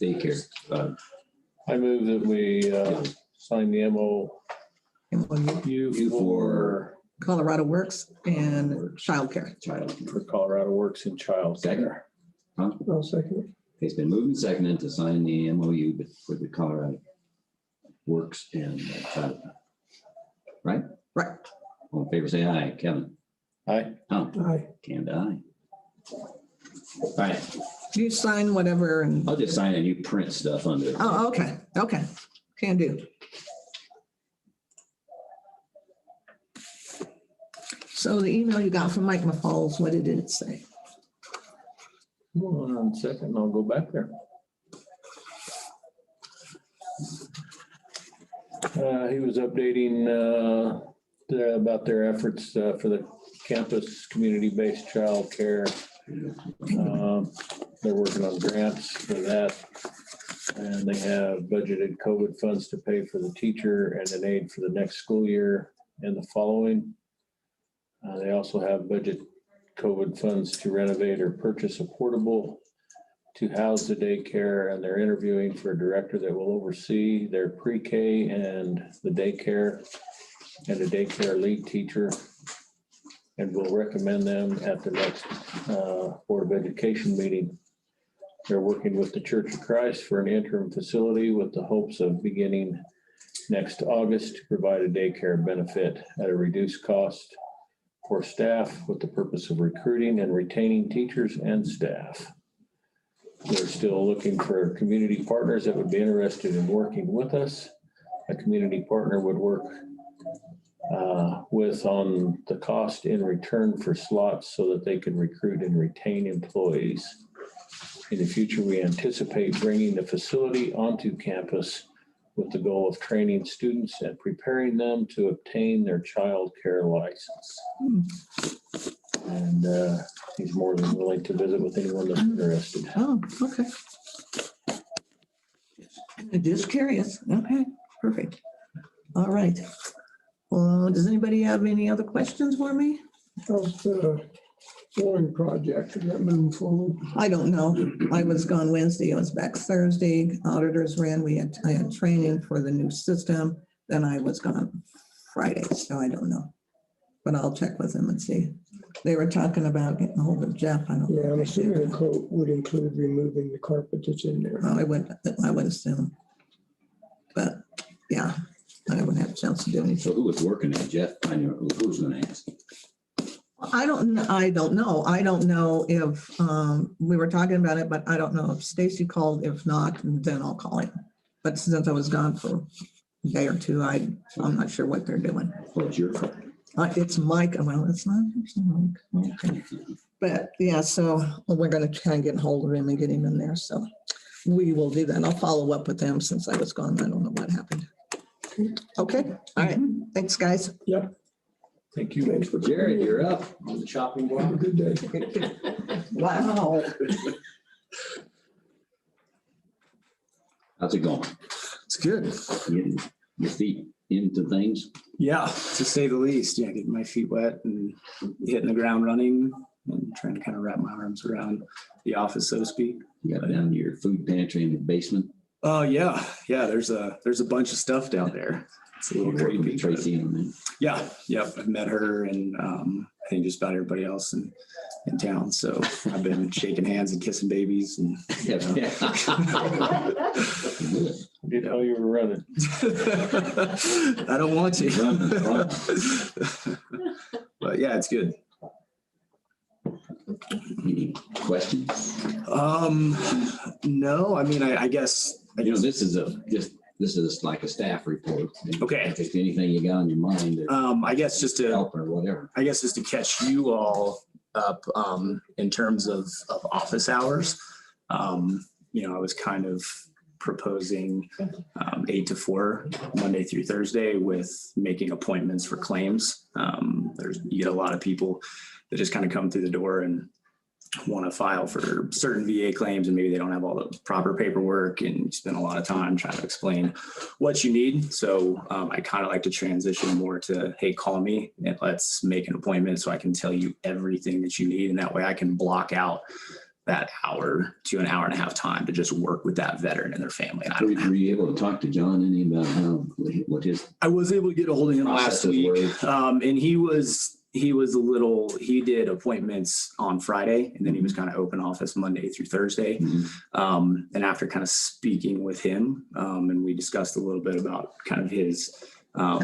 daycare. I move that we sign the MOU for Colorado Works and childcare. Colorado Works in Child Second. Care. I'll second it. It's been moved and seconded to sign the MOU for the Colorado Works and child. Right? Right. All in favor, say aye. Kevin? Aye. Tom? Aye. Cam, aye. All right, You sign whatever and, I'll just sign it and you print stuff under it. oh, okay, can do. So the email you got from Mike McFalls, what did it say? Hold on a second, I'll go back there. He was updating about their efforts for the campus community-based childcare. They're working on grants for that. And they have budgeted COVID funds to pay for the teacher and an aide for the next school year and the following. They also have budget COVID funds to renovate or purchase a portable to house the daycare, and they're interviewing for a director that will oversee their pre-K and the daycare and a daycare lead teacher, and will recommend them at the next Board of Education meeting. They're working with the Church of Christ for an interim facility with the hopes of beginning next August to provide a daycare benefit at a reduced cost for staff with the purpose of recruiting and retaining teachers and staff. They're still looking for community partners that would be interested in working with us. A community partner would work with on the cost in return for slots so that they can recruit and retain employees. In the future, we anticipate bringing the facility onto campus with the goal of training students and preparing them to obtain their child care license. And he's more than willing to visit with anyone that's interested. Oh, okay. Just curious. Okay, perfect. All right. Well, does anybody have any other questions for me? How's the flooring project? Is that moving forward? I don't know. I was gone Wednesday. I was back Thursday. Auditors ran. I had training for the new system. Then I was gone Friday, so I don't know. But I'll check with them and see. They were talking about getting a hold of Jeff. I don't. Yeah, I'm assuming the quote would include removing the carpet that's in there. I would assume. But yeah, I haven't had a chance to do anything. So who was working at Jeff? I know who's gonna ask. I don't know. I don't know if we were talking about it, but I don't know if Stacy called. If not, then I'll call him. But since I was gone for a day or two, I'm not sure what they're doing. Well, it's your fault. It's Mike. Well, it's not Mike. Okay. But yeah, so we're going to try and get a hold of him and get him in there. So we will do that. I'll follow up with them since I was gone. I don't know what happened. Okay. All right. Thanks, guys. Yep. Thank you. Thanks for Jared, you're up. On the chopping Have a block. good day. Wow. How's it going? It's good. Getting your feet into things? Yeah, to say the least. Yeah, getting my feet wet and hitting the ground running and trying to kind of wrap my arms around the office, so to speak. You got down to your food pantry in the basement? Oh yeah. There's a bunch of stuff down there. It's a little Working with creepy. Tracy on that. Yeah. Yep. I've met her and I think just about everybody else in town. So I've been shaking hands and kissing babies and Yeah. I did how you were running. I don't want to. Run. But yeah, it's good. Any questions? No, I mean, I guess. You know, this is just This is like a staff report. Okay. If there's anything you got on your mind or I guess just to help or whatever. catch you all up in terms of office hours. I was kind of proposing 8 to 4 Monday through Thursday with making appointments for claims. You get a lot of people that just kind of come through the door and want to file for certain VA claims, and maybe they don't have all the proper paperwork, and you spend a lot of time trying to explain what you need. So I kind of like to transition more to, hey, call me and let's make an appointment so I can tell you everything that you need. And that way I can block out that hour to an hour and a half time to just work with that veteran and their family. And Were you able to talk to John any about what his? I was able to get a hold of him last week, and he did appointments on Friday, and then he was kind of open office Monday through Thursday. Mm-hmm. And after kind of speaking with him, and we discussed a little bit about kind of his, I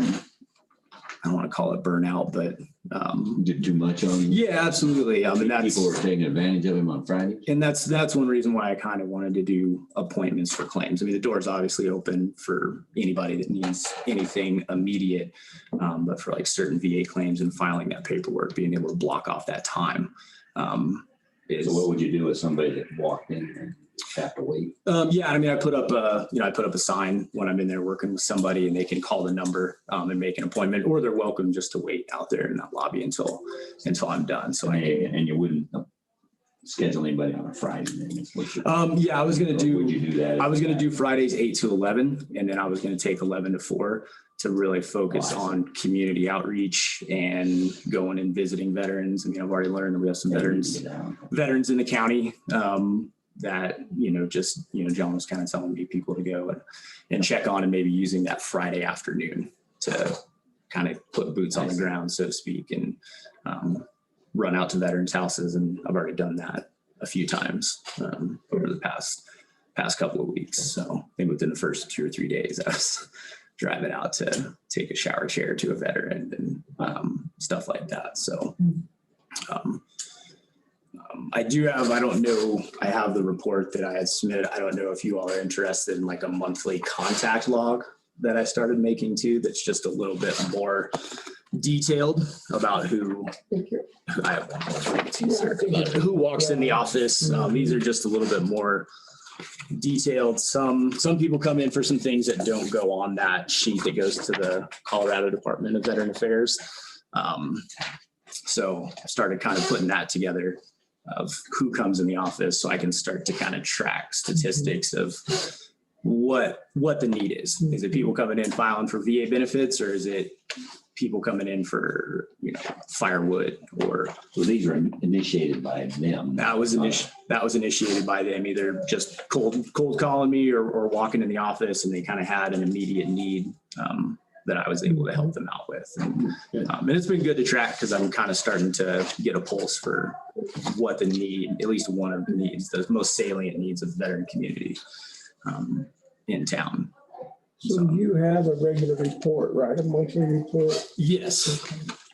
don't want to call it burnout, but Did too much on him? yeah, absolutely. And People were taking advantage of him on Friday. And that's one reason why I kind of wanted to do appointments for claims. I mean, the door's obviously open for anybody that needs anything immediate, but for like certain VA claims and filing that paperwork, being able to block off that time. So what would you do with somebody that walked in and have to wait? Yeah, I mean, I put up a sign when I'm in there working with somebody, and they can call the number and make an appointment, or they're welcome just to wait out there in that lobby until I'm done. So And you wouldn't schedule anybody on a Friday. Yeah, I was going to do. Would you do that? I was going to do Fridays 8 to 11, and then I was going to take 11 to 4 to really focus on community outreach and going and visiting veterans. I mean, I've already learned that we have some veterans in the county that, John was kind of telling me people to go and check on, and maybe using that Friday afternoon to kind of put boots on the ground, so to speak, and run out to veterans' houses. And I've already done that a few times over the past couple of weeks. So I think within the first 2 or 3 days, I was driving out to take a shower chair to a veteran and stuff like that. So I have the report that I had submitted. I don't know if you all are interested in like a monthly contact log that I started making too. That's just a little bit more detailed about who walks in the office. These are just a little bit more detailed. Some people come in for some things that don't go on that sheet that goes to the Colorado Department of Veteran Affairs. So I started kind of putting that together of who comes in the office, so I can start to kind of track statistics of what the need is. Is it people coming in filing for VA benefits, or is it people coming in for firewood? Or so these are initiated by them. That was initiated by them, either just cold calling me or walking in the office, and they kind of had an immediate need that I was able to help them out with. And it's been good to track, because I'm kind of starting to get a pulse for what the need, at least one of the needs, the most salient needs of the veteran community in town. So you have a regular report, right? A monthly report? Yes.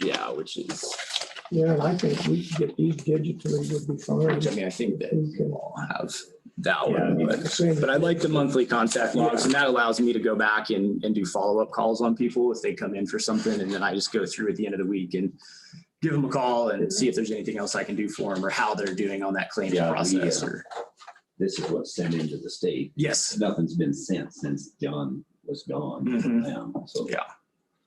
Yeah, which is. Yeah, and I think we could get these digitally would be fine. Which, I mean, I think that we can all have that one, Yeah, but I like the monthly contact logs, and that allows me to go back and do follow-up calls on people if they come in for something, and then I just go through at the end of the week and give them a call and see if there's anything else I can do for them, or how they're doing on that claim process. This is what's sent into the state. Yes. Nothing's been sent since John was gone. Mm-hmm. So yeah.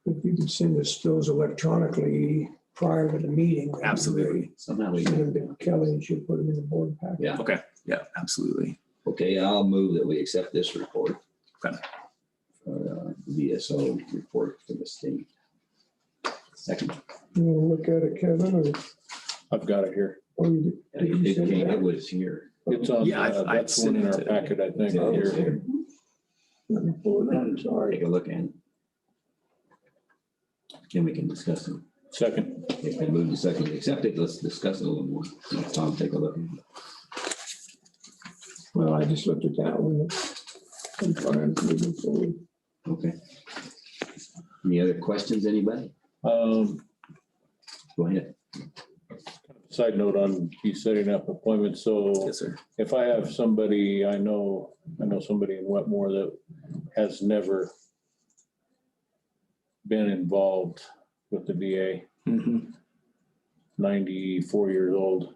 If you could send us those electronically prior to the meeting. Absolutely. Somehow we Send them to Kelly, and she'll put them in the board packet. Yeah. Okay. Yeah, absolutely. Okay, I'll move that we accept this report. Okay. VSO report for the state. Second. You want to look at it, Kevin, or? I've got it here. It was here. It's on, I've that's one in our packet, I think, here. Let me pull it out, I'm sorry. Take a look at it. Then we can discuss it. Second. It's been moved to second. Accept it. Let's discuss it a little more. Tom, take a look. Well, I just looked at that one. I'm fine moving forward. Okay. Any other questions, anybody? Go ahead. Side note on you setting up appointments. So Yes, sir. if I have somebody, I know somebody in Wetmore that has never been involved with the VA. Mhm. 94 years old,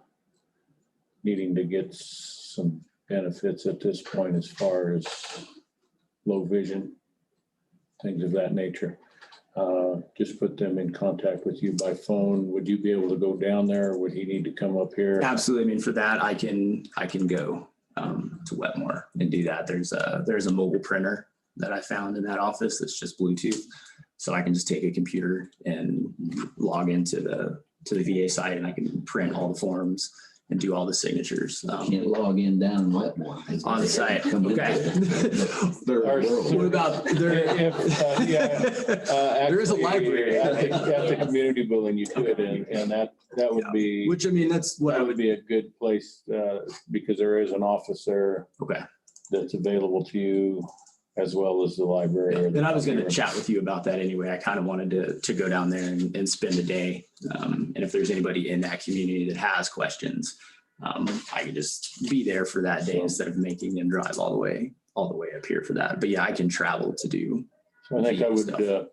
needing to get some benefits at this point as far as low vision, things of that nature. Just put them in contact with you by phone. Would you be able to go down there, or would he need to come up here? Absolutely. I mean, for that, I can go to Wetmore and do that. There's a mobile printer that I found in that office that's just Bluetooth. So I can just take a computer and log into the VA site, and I can print all the forms and do all the signatures Can't log in down Wetmore. on the site. Come into Okay. the third world. What about there? There is a library. At the community building, you could, and that would be. Which, I mean, that's what I That would would be a good place, because there is an office there Okay. that's available to you, as well as the library. or the And I was going to library. chat with you about that anyway. I kind of wanted to go down there and spend a day. And if there's anybody in that community that has questions, I could just be there for that day instead of making them drive all the way up here for that. But yeah, I can travel to do. So I think I would stuff.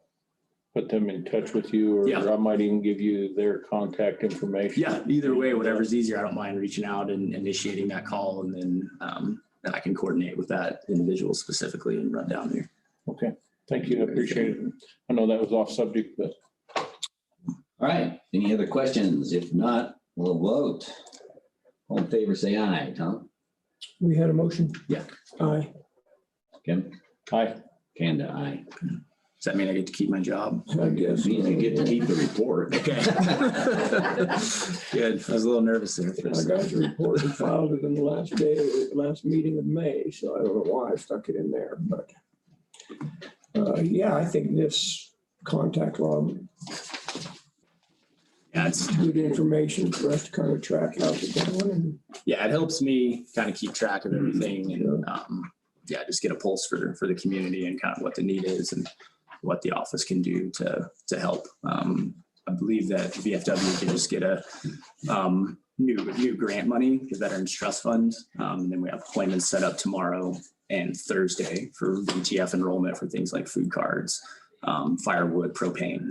put them in touch with you, or Yeah. I might even give you their contact information. Yeah, either way, whatever's easier. I don't mind reaching out and initiating that call, and then I can coordinate with that individual specifically and run down there. Okay, thank you. I appreciate it. I know that was off subject, but All right, any other questions? If not, we'll vote. All in favor, say aye. Tom? We had a motion? Yeah. Aye. Kim? hi. Kanda, aye. Does that mean I get to keep my job? I guess. Means you get to keep the report. Okay. Good. I was a little nervous there. For a I second. got the report and filed it in the last meeting of May, so I don't know why I stuck it in there, but yeah, I think this contact log, Yeah, it's good information for us to kind of track how's it going, and yeah, it helps me kind of keep track of everything and yeah, just get a pulse for the community and kind of what the need is and what the office can do to help. I believe that VFW can just get a new grant money, the Veterans Trust Fund. And then we have appointments set up tomorrow and Thursday for VTF enrollment for things like food cards, firewood, propane,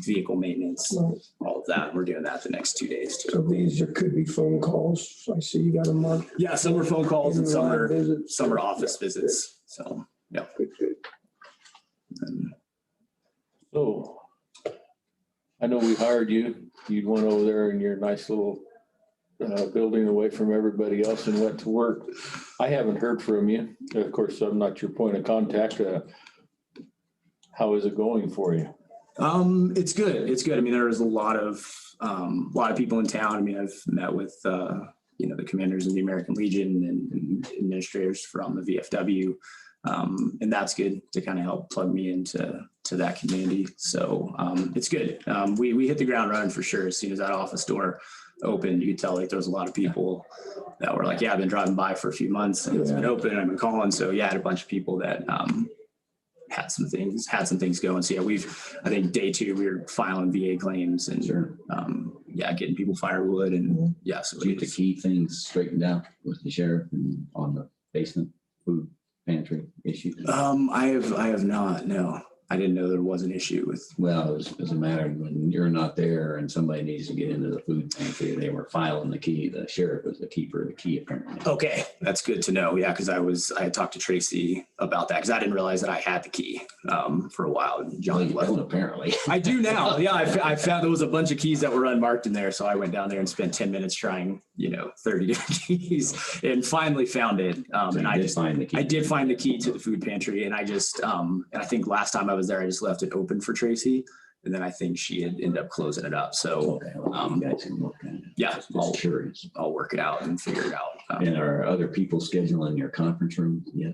vehicle maintenance, all of that. We're doing that the next 2 days too. so these could be phone calls. I see you got them marked. Yeah, some are phone calls and some are visits. office visits. So, yeah. Good. And So I know we hired you. You went over there in your nice little building away from everybody else and went to work. I haven't heard from you. Of course, I'm not your point of contact. How is it going for you? It's good. It's good. I mean, there's a lot of people in town. I mean, I've met with the commanders of the American Legion and administrators from the VFW, and that's good to kind of help plug me into that community. So it's good. We hit the ground running for sure. As soon as that office door opened, you could tell like there was a lot of people that were like, "Yeah, I've been driving by for a few months and it's been open. I've been calling." So yeah, I had a bunch of people that had some things going. So yeah, I think day 2 we were filing VA claims and getting people firewood and so Did you get to keep things straightened out with the sheriff and on the basement food pantry issue? I have not. No, I didn't know there was an issue with. Well, it was a matter of when you're not there and somebody needs to get into the food pantry, they were filing the key. The sheriff was the keeper of the key apparently. Okay, that's good to know. Yeah, because I had talked to Tracy about that because I didn't realize that I had the key for a while. And Well, John you left. don't apparently. I do now. Yeah, I found there was a bunch of keys that were unmarked in there, so I went down there and spent 10 minutes trying 30 different keys and finally found it. And I just find the key. I did find the key to the food pantry, and I just and I think last time I was there, I just left it open for Tracy, and then I think she had ended up closing it up. So Okay, well, you guys can look at it. yeah, Just curious. I'll work it out and figure it out. And are other people scheduling your conference room yet?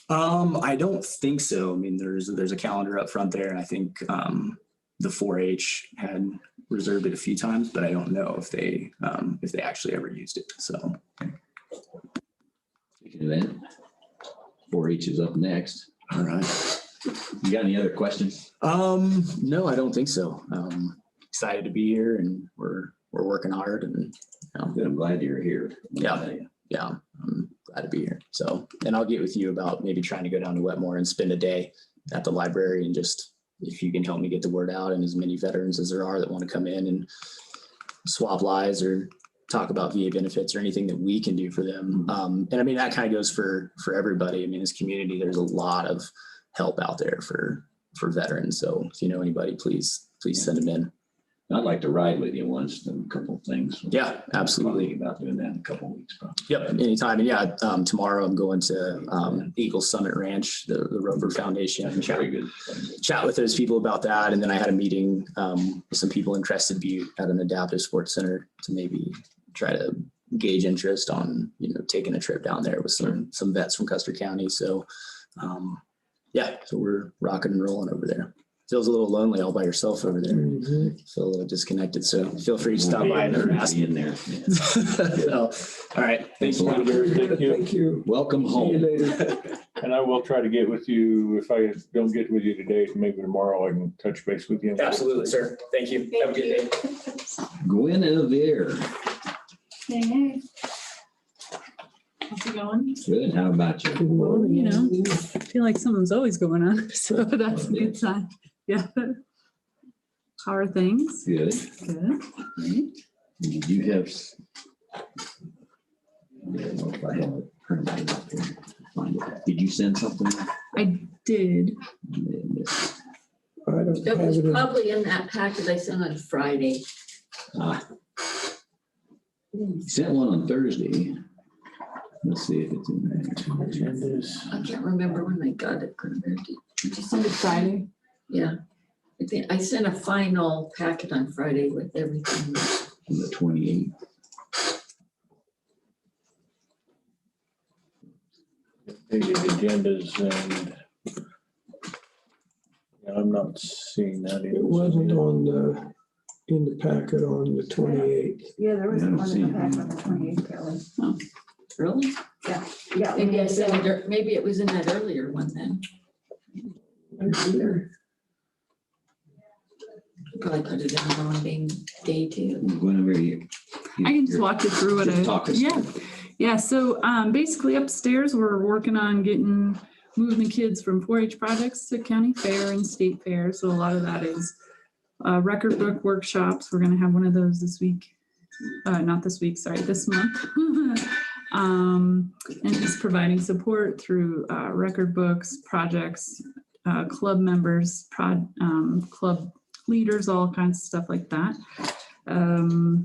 I don't think so. I mean, there's a calendar up front there, and I think the 4-H had reserved it a few times, but I don't know if they actually ever used it. So Speaking of that, 4-H is up next. all right. You got any other questions? No, I don't think so. Excited to be here, and we're working hard, and Good, I'm glad you're here. Yeah. yeah, I'm glad to be here. So, and I'll get with you about maybe trying to go down to Wetmore and spend a day at the library and just, if you can help me get the word out, and as many veterans as there are that want to come in and swap lives or talk about VA benefits or anything that we can do for them. And I mean, that kind of goes for everybody. I mean, this community, there's a lot of help out there for veterans. So if you know anybody, please send them in. I'd like to ride with you once, a couple of things. Yeah, absolutely. Thinking about doing that in a couple of weeks, probably. Yep, anytime. And yeah, tomorrow I'm going to Eagle Summit Ranch, the Rover Foundation, and Very good. chat with those people about that. And then I had a meeting with some people interested to be at an adaptive sports center to maybe try to gauge interest on, taking a trip down there with some vets from Custer County. So yeah, so we're rocking and rolling over there. Feels a little lonely all by yourself over there. Feel a little disconnected. So feel free to stop by and ask in there. So, all right. Thanks a lot. Thank you. Welcome See you home. later. And I will try to get with you. If I don't get with you today, maybe tomorrow I can touch base with you. Absolutely, sir. Thank you. Have a good day. Guinevere. Hey. How's it going? Good. How about you? Well, I feel like something's always going on, so that's a good sign. Yeah. How are things? Good. Good. Did you have? I don't know if I have it printed up here. Find it. Did you send something? I did. I don't It have was it in- probably in that packet I sent on Friday. Sent one on Thursday. Let's see if it's in there. I can't remember when I got it. Did you send it Friday? Yeah. I think I sent a final packet on Friday with everything. On the 28th. Maybe agendas and I'm not seeing that. It wasn't in the packet on the 28th. Yeah, there was one in the packet on the 28th, Kelly. Oh, really? Yeah. Maybe I sent it, maybe it was in that earlier one then. Probably put it in the wrong day too. Guinevere, you. I can just walk you through what Just talk us yeah. through it. Yeah, so basically upstairs, we're working on moving the kids from 4-H projects to county fair and state fair. So a lot of that is record book workshops. We're gonna have one of those this week. Not this week, sorry, this month. And just providing support through record books, projects, club members, club leaders, all kinds of stuff like that.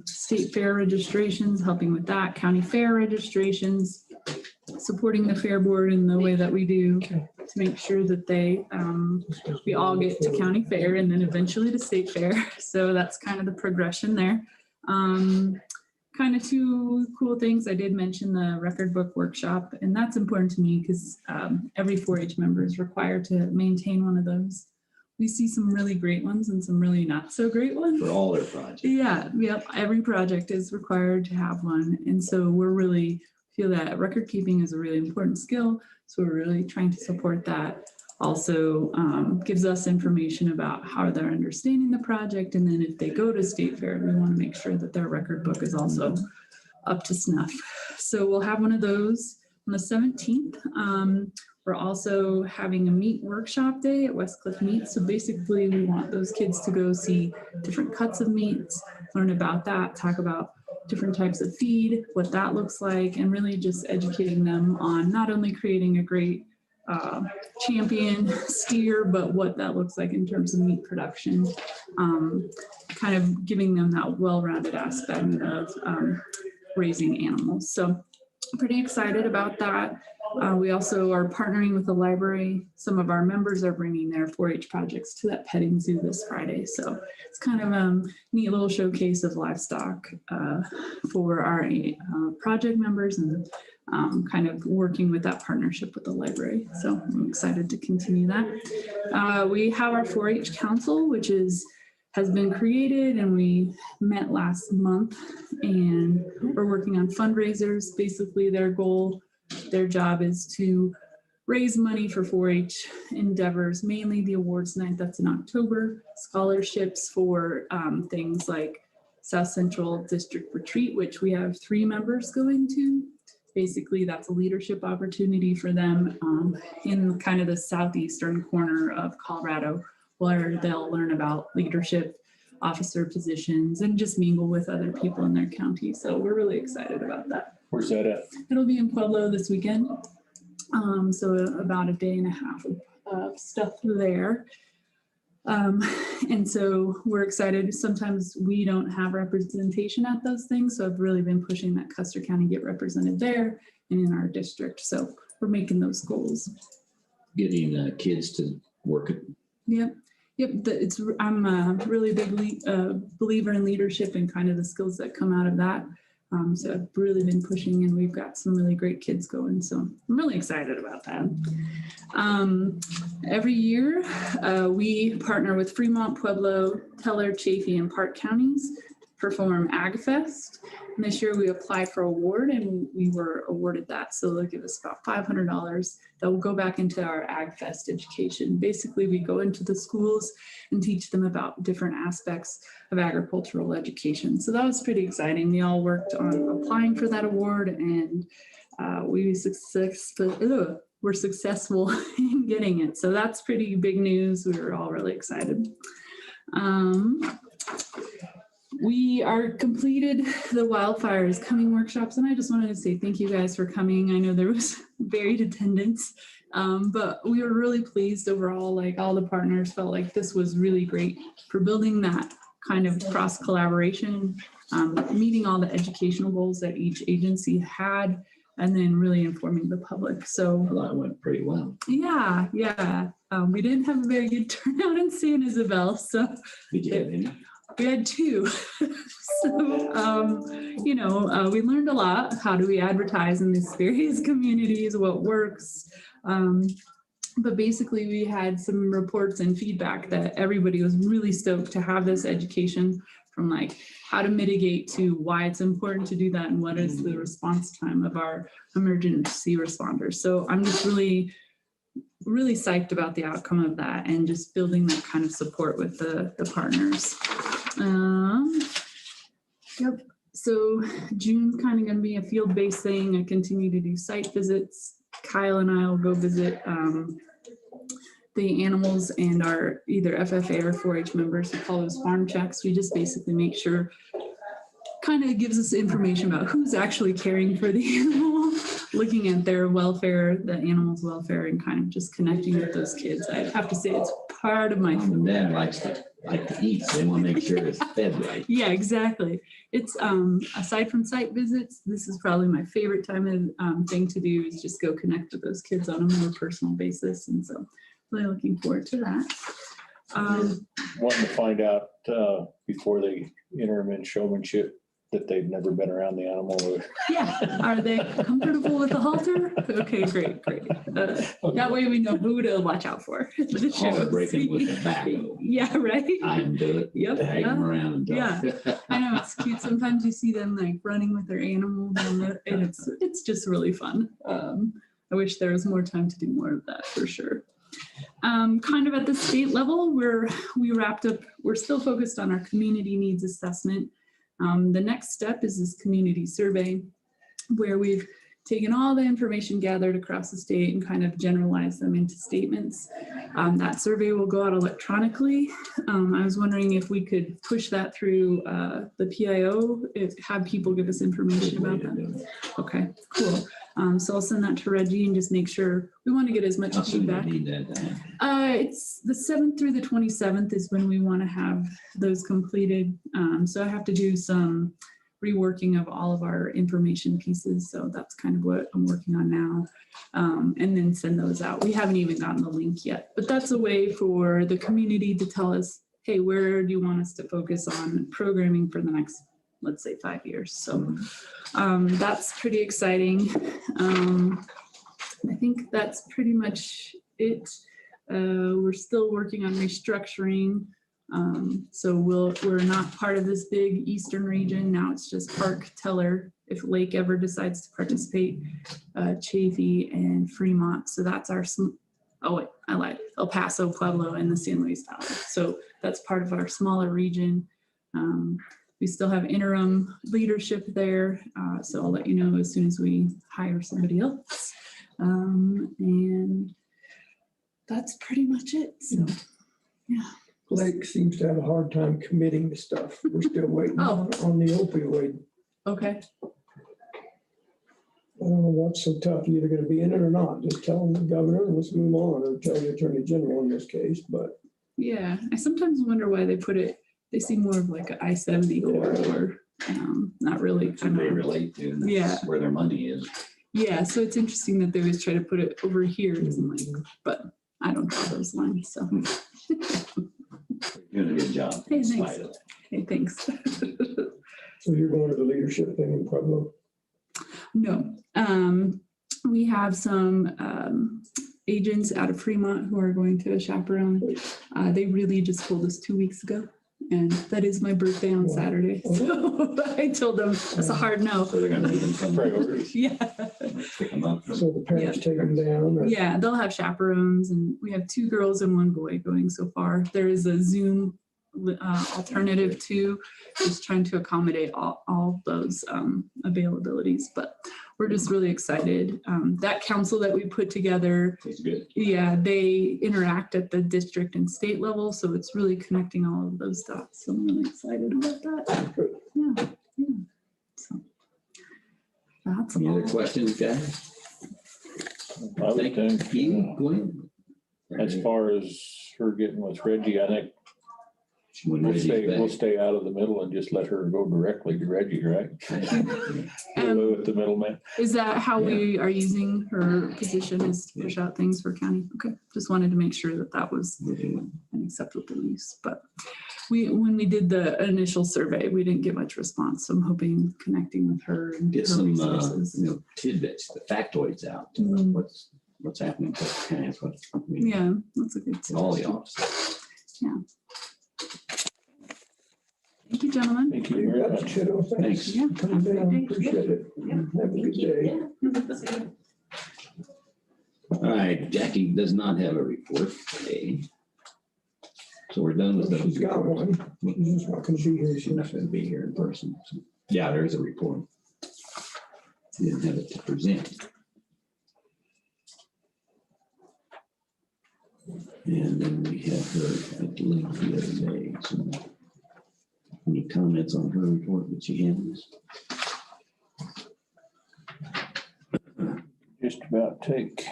State fair registrations, helping with that, county fair registrations, supporting the fair board in the way that we do to make sure that we all get to county fair and then eventually to state fair. So that's kind of the progression there. Kind of two cool things. I did mention the record book workshop, and that's important to me because every 4-H member is required to maintain one of those. We see some really great ones and some really not so great ones. For all their projects. Yeah, yep. Every project is required to have one. And so we're really feel that record keeping is a really important skill. So we're really trying to support that. Also gives us information about how they're understanding the project. And then if they go to state fair, we want to make sure that their record book is also up to snuff. So we'll have one of those on the 17th. We're also having a meat workshop day at Westcliff Meat. So basically we want those kids to go see different cuts of meats, learn about that, talk about different types of feed, what that looks like, and really just educating them on not only creating a great champion steer, but what that looks like in terms of meat production, kind of giving them that well-rounded aspect of raising animals. So pretty excited about that. We also are partnering with the library. Some of our members are bringing their 4-H projects to that petting zoo this Friday. So it's kind of a neat little showcase of livestock for our project members and kind of working with that partnership with the library. So I'm excited to continue that. We have our 4-H council, which has been created, and we met last month, and we're working on fundraisers. Basically their job is to raise money for 4-H endeavors, mainly the awards night that's in October, scholarships for things like South Central District Retreat, which we have 3 members going to, Basically, that's a leadership opportunity for them in kind of the southeastern corner of Colorado, where they'll learn about leadership, officer positions, and just mingle with other people in their county. So we're really excited about that. Where's that at? It'll be in Pueblo this weekend. So about a day and a half of stuff there. And so we're excited. Sometimes we don't have representation at those things. So I've really been pushing that Custer County get represented there and in our district. So we're making those goals. Getting kids to work it. Yep. I'm a really big believer in leadership and kind of the skills that come out of that. So I've really been pushing, and we've got some really great kids going. So I'm really excited about that. Every year, we partner with Fremont, Pueblo, Teller, Chaffee, and Park counties, perform AgFest. And this year we applied for award and we were awarded that. So they'll give us about $500 that will go back into our AgFest education. Basically, we go into the schools and teach them about different aspects of agricultural education. So that was pretty exciting. We all worked on applying for that award, and we're successful in getting it. So that's pretty big news. We were all really excited. We are completed the wildfires coming workshops, and I just wanted to say thank you guys for coming. I know there was varied attendance, but we were really pleased overall. Like, all the partners felt like this was really great for building that kind of cross collaboration, meeting all the educational goals that each agency had, and then really informing the public. So Well, that went pretty well. yeah. We didn't have a very good turnout in San Isabel, so Did you have any? we had 2. So, we learned a lot. How do we advertise in these various communities? What works? But basically, we had some reports and feedback that everybody was really stoked to have this education, from like how to mitigate to why it's important to do that and what is the response time of our emergency responders. So I'm just really psyched about the outcome of that and just building that kind of support with the partners. Yep. So June's kind of going to be a field-based thing. I continue to do site visits. Kyle and I will go visit the animals and our either FFA or 4-H members who call those farm checks. We just basically make sure, kind of gives us information about who's actually caring for the animal, looking at their welfare, the animal's welfare, and kind of just connecting with those kids. I have to say it's part of my Mom and Dad like to eat, so they want to make sure it's fed right. Yeah, exactly. It's aside from site visits, this is probably my favorite time and thing to do is just go connect with those kids on a more personal basis. And so really looking forward to that. Wanting to find out before they enter them in showmanship that they've never been around the animal. Or Yeah. Are they comfortable with the halter? Okay, great. That way we know who to watch out for. Breaking with the back. Yeah, right? I can do it. Yep. Hang them around and Yeah. I know, it's cute. Sometimes you see them like running with their animal and it's just really fun. I wish there was more time to do more of that for sure. Kind of at the state level, we wrapped up, we're still focused on our community needs assessment. The next step is this community survey, where we've taken all the information gathered across the state and kind of generalized them into statements. That survey will go out electronically. I was wondering if we could push that through the PIO, have people give us information about that. Okay, cool. So I'll send that to Reggie and just make sure we want to get as much How soon do feedback. you need that? It's the 7th through the 27th is when we want to have those completed. So I have to do some reworking of all of our information pieces. So that's kind of what I'm working on now. And then send those out. We haven't even gotten the link yet, but that's a way for the community to tell us, hey, where do you want us to focus on programming for the next, let's say, 5 years. So that's pretty exciting. I think that's pretty much it. We're still working on restructuring. So we're not part of this big Eastern region. Now it's just Park, Teller, if Lake ever decides to participate, Chaffee and Fremont. So that's our, oh wait, I lied, El Paso, Pueblo, and the San Luis Valley. So that's part of our smaller region. We still have interim leadership there. So I'll let you know as soon as we hire somebody else. And that's pretty much it. So, yeah. Blake seems to have a hard time committing to stuff. We're still waiting Oh. on the opioid. Okay. I don't know what's so tough. You're either gonna be in it or not. Just tell the governor and let's move on, or tell the attorney general in this case, but. Yeah. I sometimes wonder why they put it, they seem more of like an I-70 corridor. Not really So they kind of. relate to, and Yeah. that's where their money is. Yeah. So it's interesting that they always try to put it over here. It doesn't like, but I don't draw those lines. So, You're doing a good job. Hey, in thanks. spite of that. hey, thanks. So you're going to the leadership thing in Pueblo? No, we have some agents out of Fremont who are going to chaperone. They really just told us 2 weeks ago, and that is my birthday on Saturday. So I told them that's a hard no. So they're gonna need them some priorities. Yeah, Pick them up. So the parents take them down? Or? yeah, they'll have chaperones, and we have 2 girls and 1 boy going so far. There is a Zoom alternative too, just trying to accommodate all those availabilities, but we're just really excited. That council that we put together, It's good. yeah, they interact at the district and state level, so it's really connecting all of those dots. So I'm really excited about that. Yeah, yeah. So that's Any other all. questions, guys? I would think, You, Gwen? as far as her getting with Reggie, I think When we'll Reggie's we'll back. stay out of the middle and just let her go directly to Reggie, right? Get away with the middleman. Is that how we are using her position, is to push out things for county? Okay, just wanted to make sure that that was an acceptable use. But when we did the initial survey, we didn't get much response. So I'm hoping connecting with her and Get her some, resources. tidbits, the factoids out. Mm. What's happening. Yeah, that's a good All the suggestion. offices. Yeah. Thank you, gentlemen. Thank you You very got much. kiddo, thanks. Yeah. Coming down, appreciate it. Have a good day. All right, Jackie does not have a report today. So we're done with She's those. got one. She's just not gonna be here. She's not going to be here in person. So, yeah, there is a report. She didn't have it to present. And then we had her at the link the other day. So any comments on her report that she has? Just about take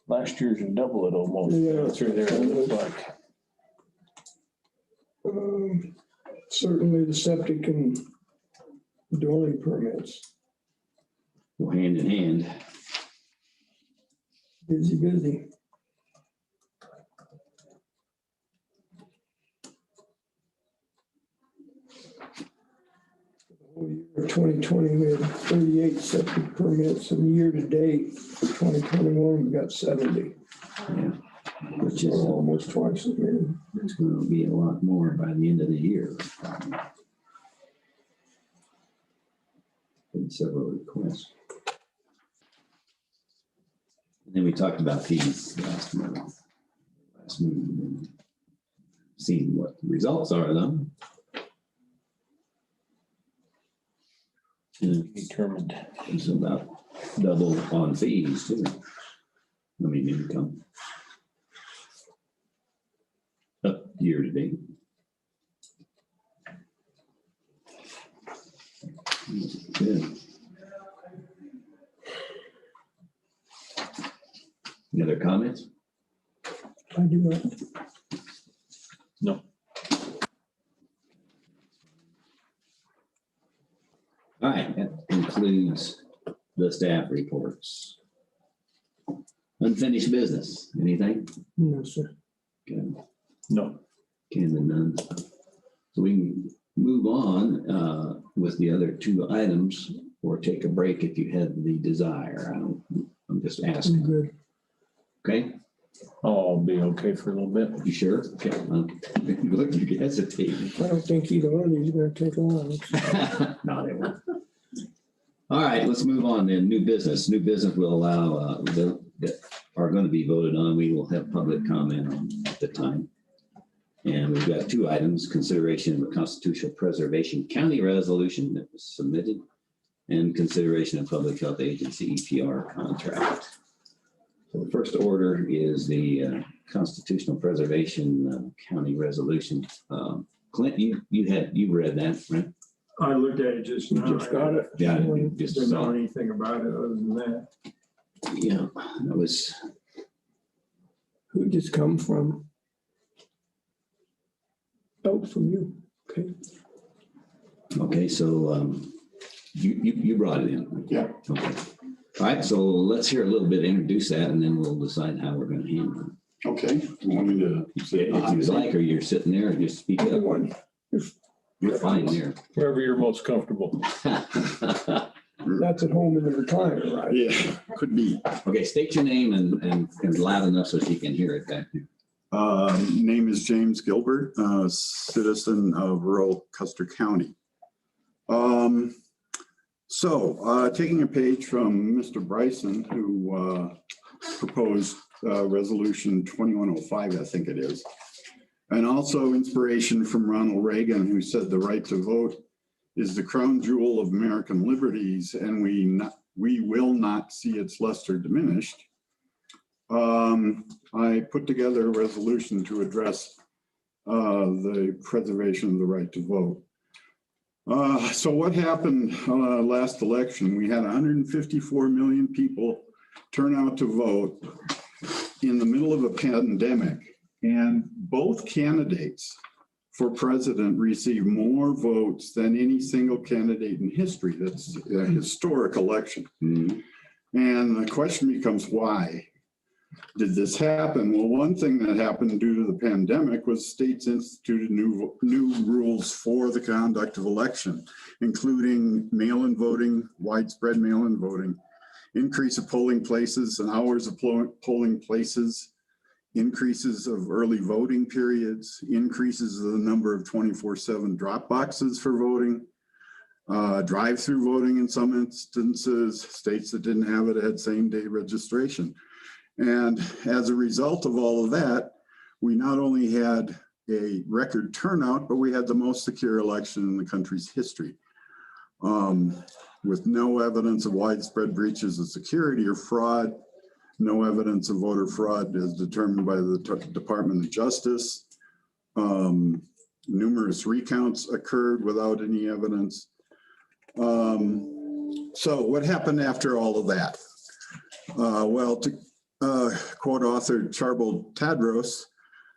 last year's and double it almost. Yeah. Through there, it looks like. Certainly the septic and dwelling permits. Go hand in hand. Busy. The whole year of 2020, we had 38 septic permits, and year to date, 2021, we got 70, Yeah, which is almost twice as many. it's going to be a lot more by the end of the year. Been several requests. And then we talked about these last meeting, seeing what the results are though. And Determined. it's about double on fees too. I mean, income. Up year to date. Good. Any other comments? I do not. No. All right, that concludes the staff reports. Unfinished business, anything? No, sir. Good. No. Can and none. So we can move on with the other 2 items, or take a break if you had the desire. I'm just I'm asking. good. Okay, I'll be okay for a little bit. you sure? Okay. Look, you hesitate. I don't think either one of these is gonna take long. No, they won't. All right, let's move on then. New business. New business will allow that are going to be voted on. We will have public comment on at the time. And we've got two items: consideration of a constitutional preservation county resolution that was submitted, and consideration of public health agency EPR contract. So the first order is the constitutional preservation county resolution. Clint, you read that, right? I looked at it just now. Just got it. Yeah, you just Didn't know saw it. anything about it other than that. Yeah, that was, Who'd this come from? Oh, from you. Okay. okay, so you brought it in. Yeah. Okay. All right, so let's hear a little bit, introduce that, and then we'll decide how we're gonna handle Okay, you want me to it. say If you like, or you're sitting there, just speak Either up. one. You're fine there. Wherever you're most comfortable. That's at home in the recliner, right? Yeah, could be. Okay, state your name and loud enough so she can hear it back there. Name is James Gilbert, citizen of rural Custer County. Taking a page from Mr. Bryson, who proposed resolution 2105, I think it is. And also inspiration from Ronald Reagan, who said the right to vote is the crown jewel of American liberties, and we will not see its luster diminished. I put together a resolution to address the preservation of the right to vote. So what happened last election? We had 154 million people turn out to vote in the middle of a pandemic, and both candidates for president received more votes than any single candidate in history. That's a historic election. Mhm. And the question becomes, why did this happen? Well, one thing that happened due to the pandemic was states instituted new rules for the conduct of election, including mail-in voting, widespread mail-in voting, increase of polling places and hours of polling places, increases of early voting periods, increases of the number of 24/7 drop boxes for voting, drive-through voting in some instances. States that didn't have it had same-day registration. And as a result of all of that, we not only had a record turnout, but we had the most secure election in the country's history, with no evidence of widespread breaches of security or fraud, no evidence of voter fraud as determined by the Department of Justice. Numerous recounts occurred without any evidence. So what happened after all of that? Well, to quote author Charbel Tadros,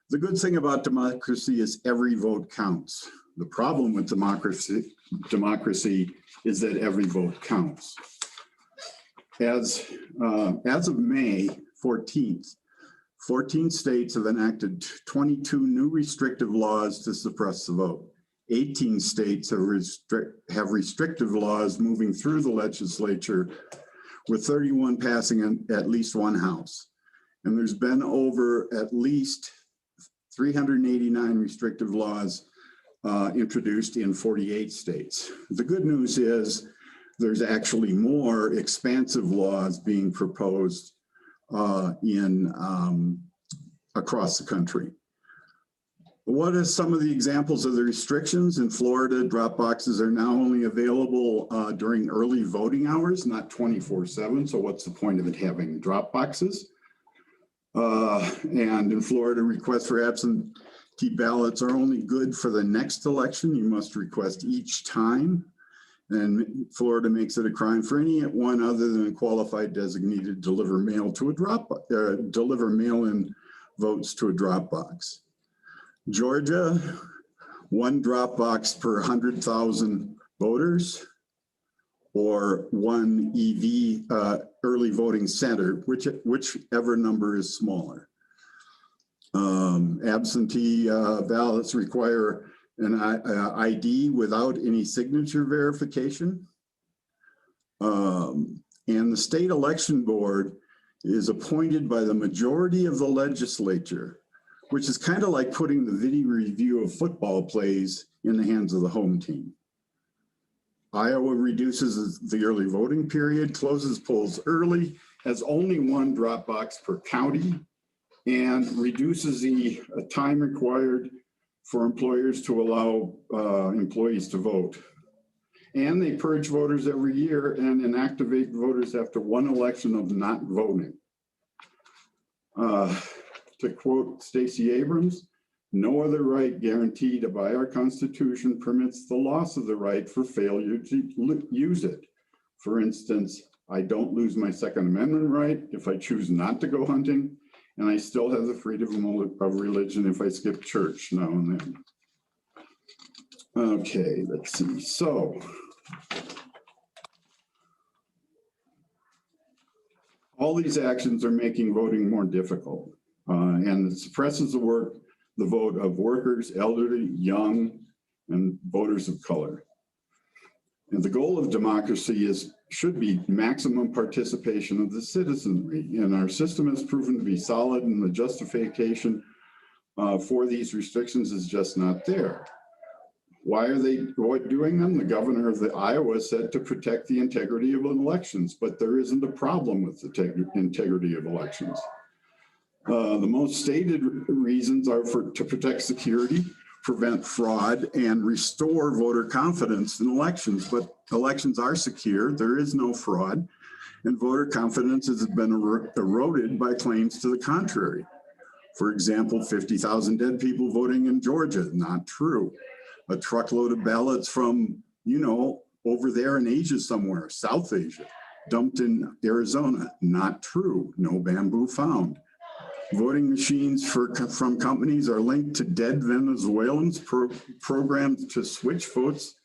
the good thing about democracy is every vote counts. The problem with democracy is that every vote counts. As of May 14th, 14 states have enacted 22 new restrictive laws to suppress the vote. 18 states have restrictive laws moving through the legislature, with 31 passing at least one house. And there's been over at least 389 restrictive laws introduced in 48 states. The good news is there's actually more expansive laws being proposed across the country. What are some of the examples of the restrictions? In Florida, drop boxes are now only available during early voting hours, not 24/7. So what's the point of it having drop boxes? And in Florida, requests for absentee ballots are only good for the next election. You must request each time. And Florida makes it a crime for anyone other than a qualified designee to deliver mail-in votes to a drop box. Georgia, one drop box per 100,000 voters, or one EV early voting center, whichever number is smaller. Absentee ballots require an ID without any signature verification. And the state election board is appointed by the majority of the legislature, which is kind of like putting the video review of football plays in the hands of the home team. Iowa reduces the early voting period, closes polls early, has only one drop box per county, and reduces the time required for employers to allow employees to vote. And they purge voters every year and inactivate voters after one election of not voting. To quote Stacey Abrams, no other right guaranteed by our Constitution permits the loss of the right for failure to use it. For instance, I don't lose my Second Amendment right if I choose not to go hunting, and I still have the freedom of religion if I skip church now and then. Okay, let's see. So, all these actions are making voting more difficult, and it suppresses the vote of workers, elderly, young, and voters of color. And the goal of democracy should be maximum participation of the citizenry, and our system has proven to be solid, and the justification for these restrictions is just not there. Why are they doing them? The governor of Iowa said to protect the integrity of elections, but there isn't a problem with the integrity of elections. The most stated reasons are to protect security, prevent fraud, and restore voter confidence in elections. But elections are secure, there is no fraud, and voter confidence has been eroded by claims to the contrary. For example, 50,000 dead people voting in Georgia, not true. A truckload of ballots from, over there in Asia somewhere, South Asia, dumped in Arizona, not true, no bamboo found. Voting machines from companies are linked to dead Venezuelans programmed to switch votes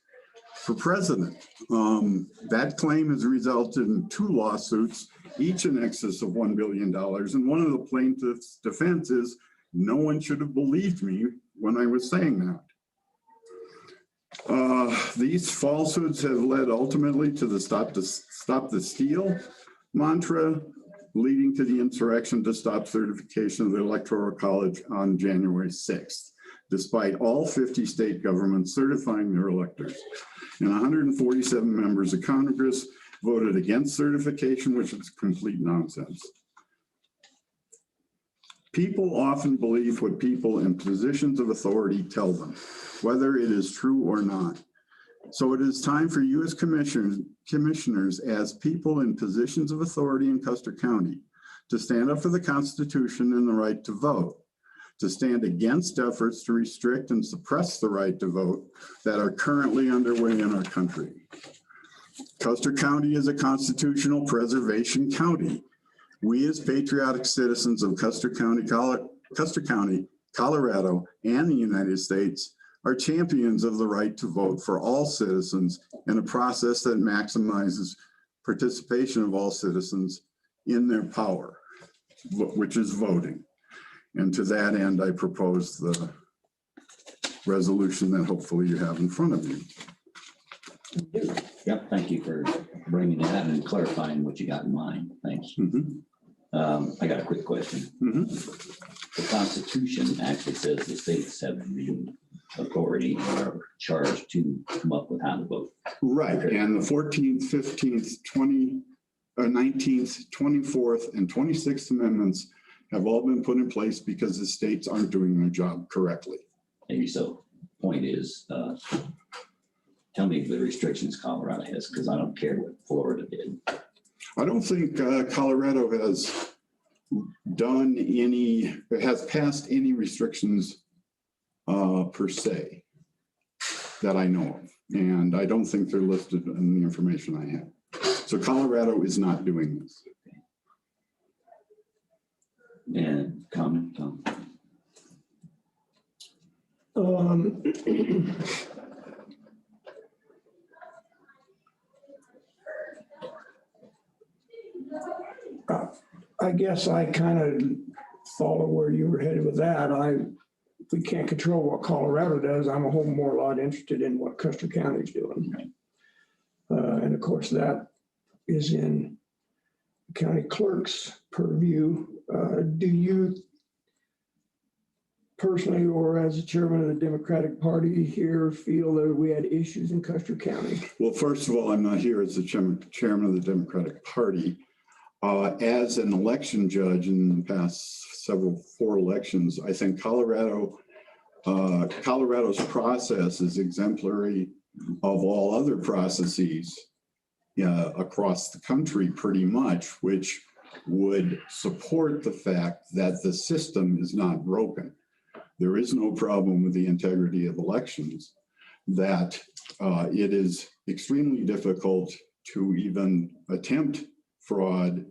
for president. That claim has resulted in 2 lawsuits, each in excess of $1 billion. And one of the plaintiff's defense is, no one should have believed me when I was saying that. These falsehoods have led ultimately to the stop the steal mantra, leading to the insurrection to stop certification of the Electoral College on January 6th, despite all 50 state governments certifying their electors. And 147 members of Congress voted against certification, which is complete nonsense. People often believe what people in positions of authority tell them, whether it is true or not. So it is time for you as commissioners, as people in positions of authority in Custer County, to stand up for the Constitution and the right to vote, to stand against efforts to restrict and suppress the right to vote that are currently underway in our country. Custer County is a constitutional preservation county. We as patriotic citizens of Custer County, Colorado, and the United States are champions of the right to vote for all citizens in a process that maximizes participation of all citizens in their power, which is voting. And to that end, I propose the resolution that hopefully you have in front of you. Yep, thank you for bringing that and clarifying what you got in mind. Thanks. I got a quick question. The Constitution actually says the states have the authority or charge to come up with how to vote. Right, and the 14th, 15th, 19th, 24th, and 26th amendments have all been put in place because the states aren't doing their job correctly. Maybe so. Point is, tell me the restrictions Colorado has, because I don't care what Florida did. I don't think Colorado has passed any restrictions per se that I know of. And I don't think they're listed in the information I have. So Colorado is not doing this. And comment, Tom? I guess I kind of follow where you were headed with that. We can't control what Colorado does. I'm a whole more lot interested in what Custer County's doing. And of course, that is in the county clerk's purview. Do you personally, or as the chairman of the Democratic Party here, feel that we had issues in Custer County? Well, first of all, I'm not here as the chairman of the Democratic Party. As an election judge in the past 4 elections, I think Colorado Colorado's process is exemplary of all other processes across the country pretty much, which would support the fact that the system is not broken. There is no problem with the integrity of elections, that it is extremely difficult to even attempt fraud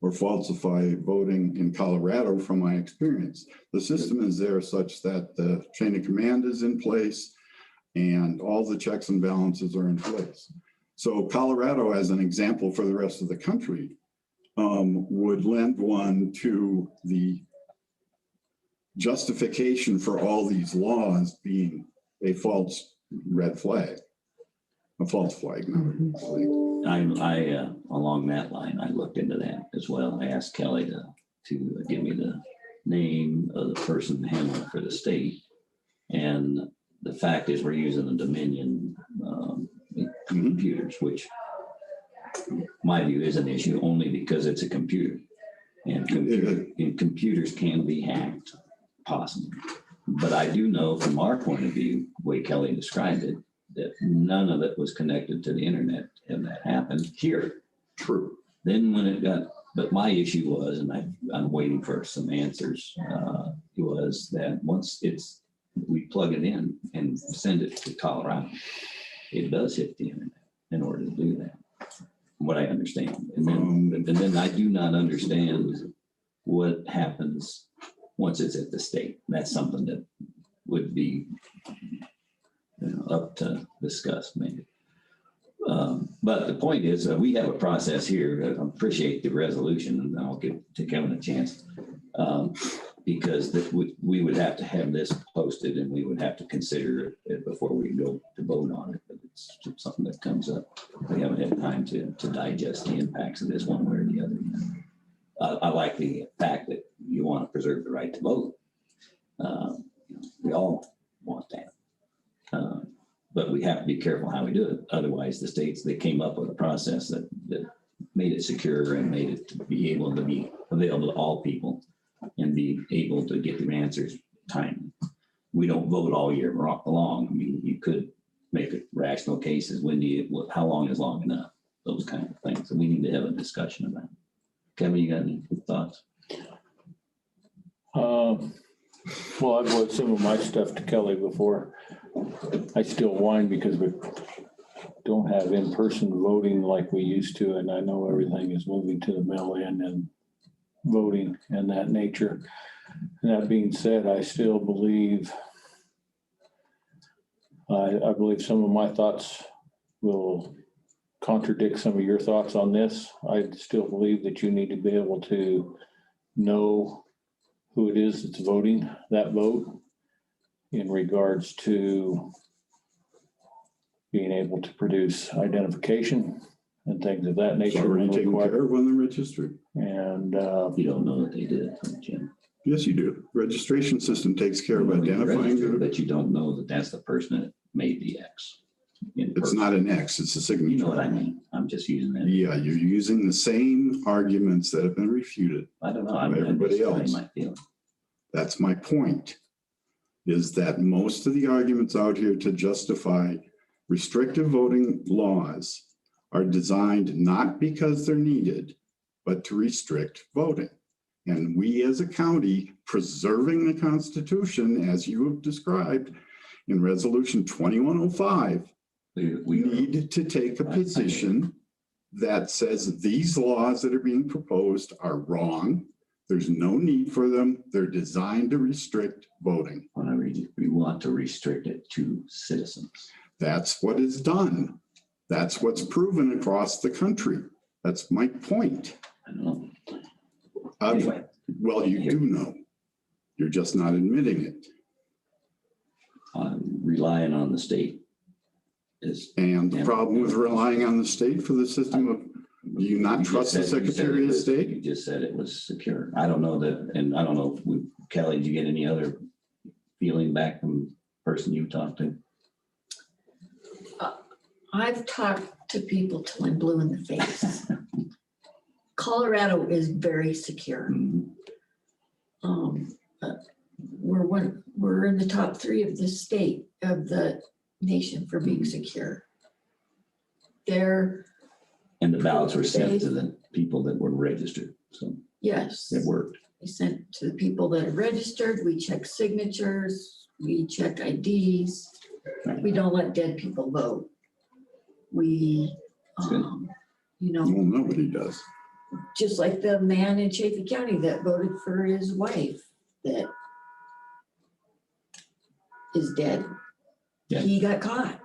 or falsify voting in Colorado from my experience. The system is there such that the chain of command is in place and all the checks and balances are in place. So Colorado, as an example for the rest of the country, would lend one to the justification for all these laws being a false red flag, a false flag. Along that line, I looked into that as well. I asked Kelly to give me the name of the person handling for the state. And the fact is we're using the Dominion computers, which my view is an issue only because it's a computer. And computers can be hacked, possibly. But I do know from our point of view, the way Kelly described it, that none of it was connected to the internet, and that happened here. True. Then when it got, but my issue was, and I'm waiting for some answers, was that once we plug it in and send it to Colorado, it does hit the internet in order to do that, from what I understand. And then I do not understand what happens once it's at the state. That's something that would be up to discuss maybe. But the point is, we have a process here. I appreciate the resolution, and I'll give to Kevin a chance, because we would have to have this posted, and we would have to consider it before we go to vote on it. But it's something that comes up. We haven't had time to digest the impacts of this one way or the other. I like the fact that you want to preserve the right to vote. We all want that. But we have to be careful how we do it. Otherwise, the states, they came up with a process that made it secure and made it to be able to be available to all people and be able to get their answers timely. We don't vote all year long. I mean, you could make rational cases. How long is long enough? Those kind of things. So we need to have a discussion about it. Kevin, you got any thoughts? Well, I've voiced some of my stuff to Kelly before. I still whine because we don't have in-person voting like we used to, and I know everything is moving to the mail-in and voting and that nature. And that being said, I still believe, I believe some of my thoughts will contradict some of your thoughts on this. I still believe that you need to be able to know who it is that's voting that vote in regards to being able to produce identification and things of that nature. It's already taken care of when they're registered. And you don't know that they did it, Jim. Yes, you do. Registration system takes care of identifying. But you don't know that that's the person that made the X. It's not an X, it's a signature. You know what I mean? I'm just using that. Yeah, you're using the same arguments that have been refuted. I don't know. By everybody else. My feeling. That's my point, is that most of the arguments out here to justify restrictive voting laws are designed not because they're needed, but to restrict voting. And we as a county, preserving the Constitution, as you have described in Resolution 2105, we need to take a position that says these laws that are being proposed are wrong. There's no need for them. They're designed to restrict voting. When I read it, we want to restrict it to citizens. That's what is done. That's what's proven across the country. That's my point. I don't know. Anyway, well, you do know. You're just not admitting it. I'm relying on the state. And the problem with relying on the state for the system of, do you not trust the Secretary of State? You just said it was secure. I don't know that, and I don't know if Kelly, did you get any other feeling back from the person you talked to? I've talked to people till I'm blue in the face. Colorado is very secure. we're in the top 3 of the state, of the nation for being secure. There, And the ballots were sent to the people that were registered, so yes. it worked. We sent to the people that are registered, we check signatures, we check IDs. We don't let dead people vote. We, you know, Well, nobody does. just like the man in Chaffey County that voted for his wife that is dead. Yeah. He got caught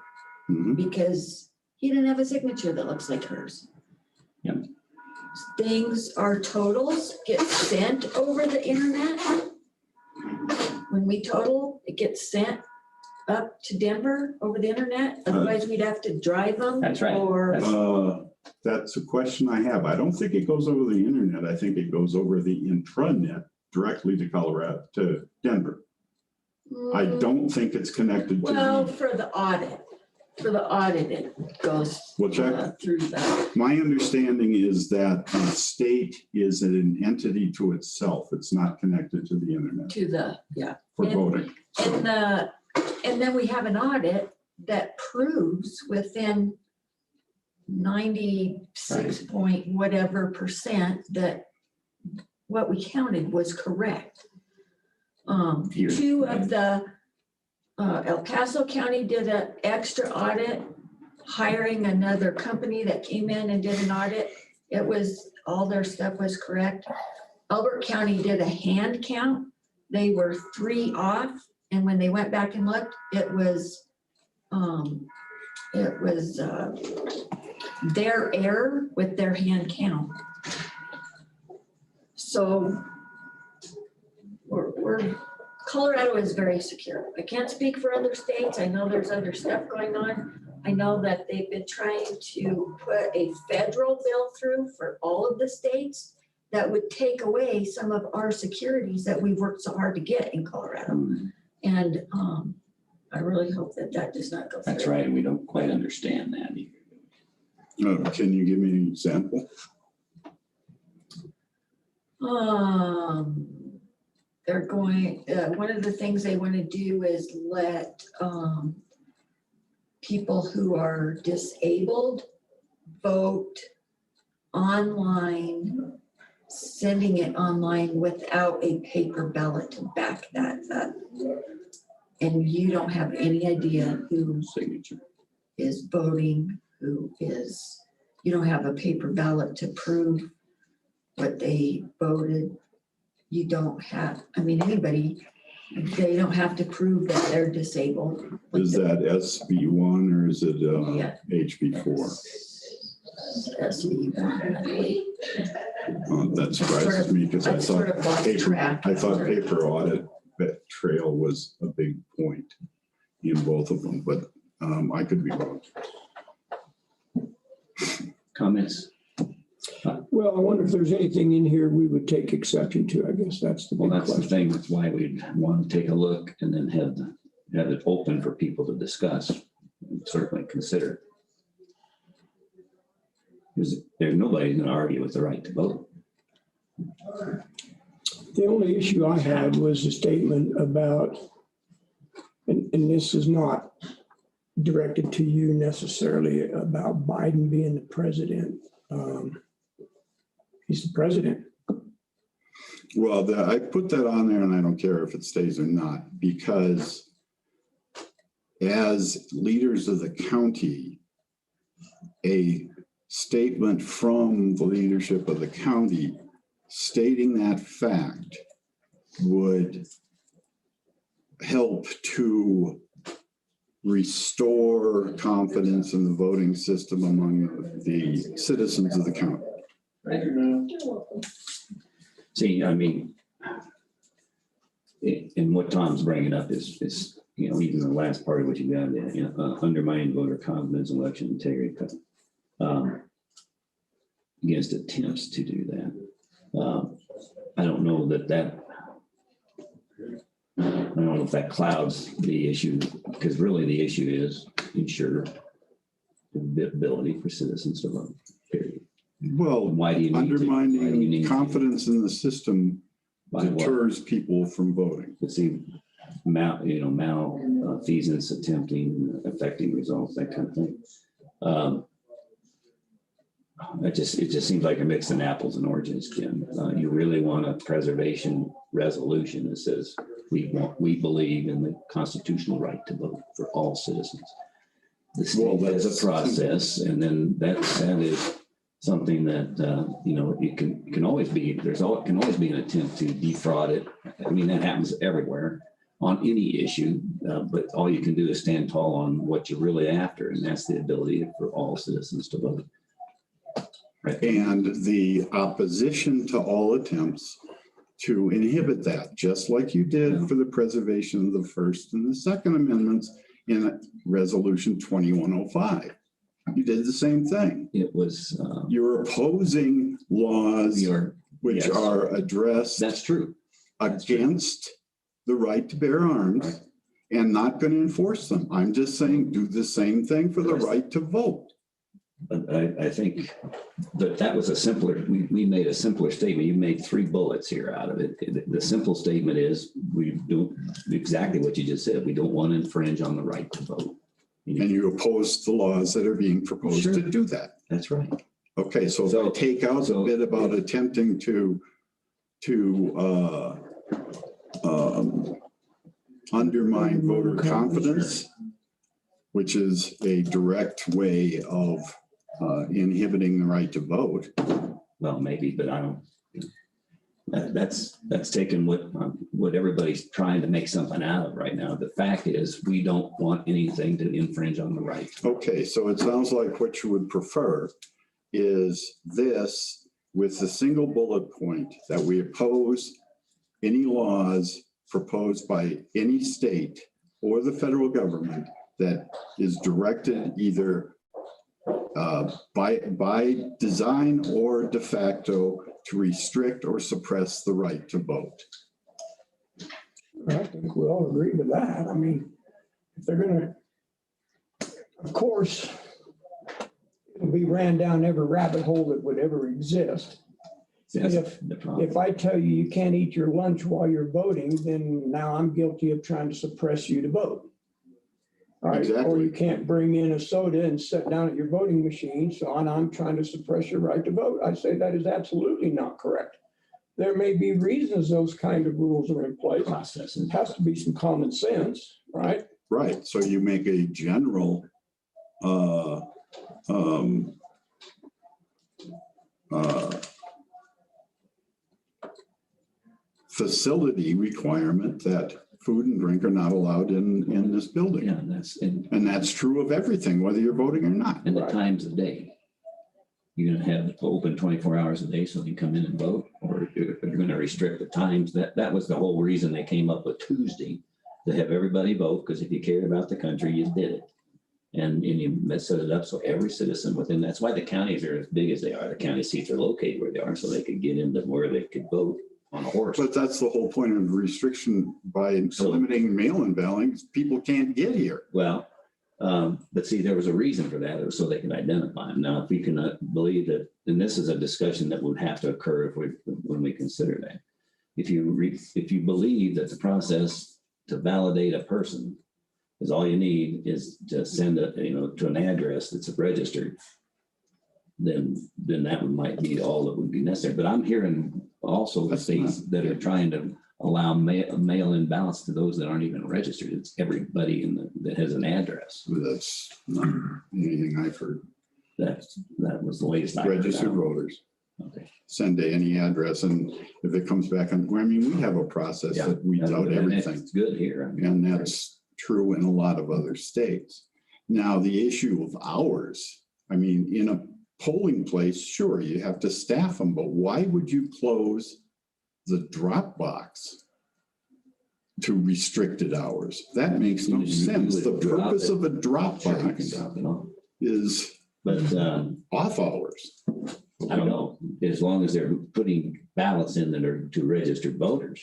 Mhm. because he didn't have a signature that looks like hers. Yeah. Things, our totals get sent over the internet. When we total, it gets sent up to Denver over the internet. Otherwise, we'd have to drive them. That's right. Or, That's a question I have. I don't think it goes over the internet. I think it goes over the intranet directly to Colorado, to Denver. I don't think it's connected to. well, for the audit, it goes We'll check. through that. My understanding is that the state is an entity to itself. It's not connected to the internet To the, yeah. for And- voting. So, And then we have an audit that proves within 96 point whatever % that what we counted was correct. Here. 2 of the, El Paso County did an extra audit, hiring another company that came in and did an audit. It was, all their stuff was correct. Elbert County did a hand count. They were 3 off. And when they went back and looked, it was their error with their hand count. So Colorado is very secure. I can't speak for other states. I know there's other stuff going on. I know that they've been trying to put a federal bill through for all of the states that would take away some of our securities that we've worked so hard to get in Colorado. And I really hope that that does not go through. That's right. We don't quite understand that either. can you give me an example? They're going, one of the things they want to do is let people who are disabled vote online, sending it online without a paper ballot to back that up. And you don't have any idea who Signature. is voting, you don't have a paper ballot to prove what they voted. You don't have, anybody, they don't have to prove that they're disabled. Is that SB1 or is it Yeah. HB4? SB1, I believe. That surprises me because I I've sort thought of lost track. paper audit trail was a big point in both of them, but I could be wrong. Comments? Well, I wonder if there's anything in here we would take exception to. I guess that's the Well, big that's the question. thing. That's why we'd want to take a look and then have it open for people to discuss and certainly consider. Because there's nobody going to argue with the right to vote. The only issue I had was a statement about, and this is not directed to you necessarily, about Biden being the president. He's the president. Well, I put that on there and I don't care if it stays or not, because as leaders of the county, a statement from the leadership of the county stating that fact would help to restore confidence in the voting system among the citizens of the county. See, and what Tom's bringing up is even the last part of what you got, undermine voter confidence, election integrity, against attempts to do that. I don't know I don't know if that clouds the issue, because really the issue is ensure the ability for citizens to vote, period. Well, Why do you need undermining confidence in the system By what? deters people from voting. But see, malfeasance, attempting, affecting results, that kind of thing. It just seems like a mix of apples and oranges, Jim. You really want a preservation resolution that says we believe in the constitutional right to vote for all citizens. The state has a process, and then that is something that it can always be. Can always be an attempt to defraud it. I mean, that happens everywhere on any issue, but all you can do is stand tall on what you're really after, and that's the ability for all citizens to vote. Right. And the opposition to all attempts to inhibit that, just like you did for the preservation of the First and the Second Amendments in Resolution 2105. You did the same thing. It was. You're opposing laws which yes. are addressed. That's true. Against the right to bear arms, right, and not going to enforce them. I'm just saying do the same thing for the right to vote. But I think that was a simpler, we made a simpler statement. You made 3 bullets here out of it. The simple statement is we do exactly what you just said. We don't want to infringe on the right to vote. And you oppose the laws that are being proposed to do that. That's right. Okay, so if I take out a bit about attempting to undermine voter confidence, which is a direct way of inhibiting the right to vote. Well, maybe, but I don't. That's taken what everybody's trying to make something out of right now. The fact is, we don't want anything to infringe on the right. Okay, so it sounds like what you would prefer is this with the single bullet point that we oppose any laws proposed by any state or the federal government that is directed either by design or de facto to restrict or suppress the right to vote. I think we all agree with that. I mean, if they're gonna, of course, it'll be ran down every rabbit hole that would ever exist. If I tell you you can't eat your lunch while you're voting, then now I'm guilty of trying to suppress you to vote. Right? Exactly. Or you can't bring in a soda and sit down at your voting machine, so I'm trying to suppress your right to vote. I say that is absolutely not correct. There may be reasons those kind of rules are in place. It has to be some common sense, right? Right. So you make a general facility requirement that food and drink are not allowed in this building. Yeah, and that's true of everything, whether you're voting or not. And the times of day. You're going to have it open 24 hours a day so you can come in and vote, or you're going to restrict the times. That was the whole reason they came up with Tuesday, to have everybody vote, because if you cared about the country, you did it. And you set it up so every citizen within, that's why the counties are as big as they are. The county seats are located where they are, so they could get into where they could vote on a horse. But that's the whole point of restriction by eliminating mail-in balloting. People can't get here. Well, but see, there was a reason for that. It was so they could identify them. Now, if we can believe that, and this is a discussion that would have to occur when we consider that. If you believe that the process to validate a person is all you need is to send to an address that's registered, then that might be all that would be necessary. But I'm hearing also states that are trying to allow mail-in ballots to those that aren't even registered. It's everybody that has an address. That's not anything I've heard. That was the latest I heard. Registered voters. Okay. Send to any address, and if it comes back on, I mean, we have a process that weeds out everything. It's good here. And that's true in a lot of other states. Now, the issue of hours, I mean, in a polling place, sure, you have to staff them, but why would you close the drop box to restricted hours? That makes no sense. The purpose of a drop box is off hours. I don't know, as long as they're putting ballots in that are to registered voters.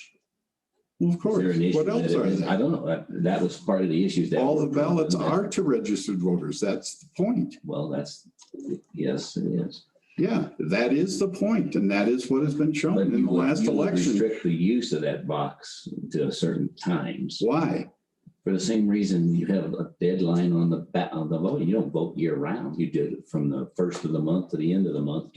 Well, of course. What else are they? I don't know. That was part of the issues. That all the ballots are to registered voters. That's the point. Well, yes, it is. Yeah, that is the point, and that is what has been shown But in you the would- last you would election. restrict the use of that box to certain times. Why? For the same reason you have a deadline on the back of the vote. You don't vote year round. You do it from the first of the month to the end of the month.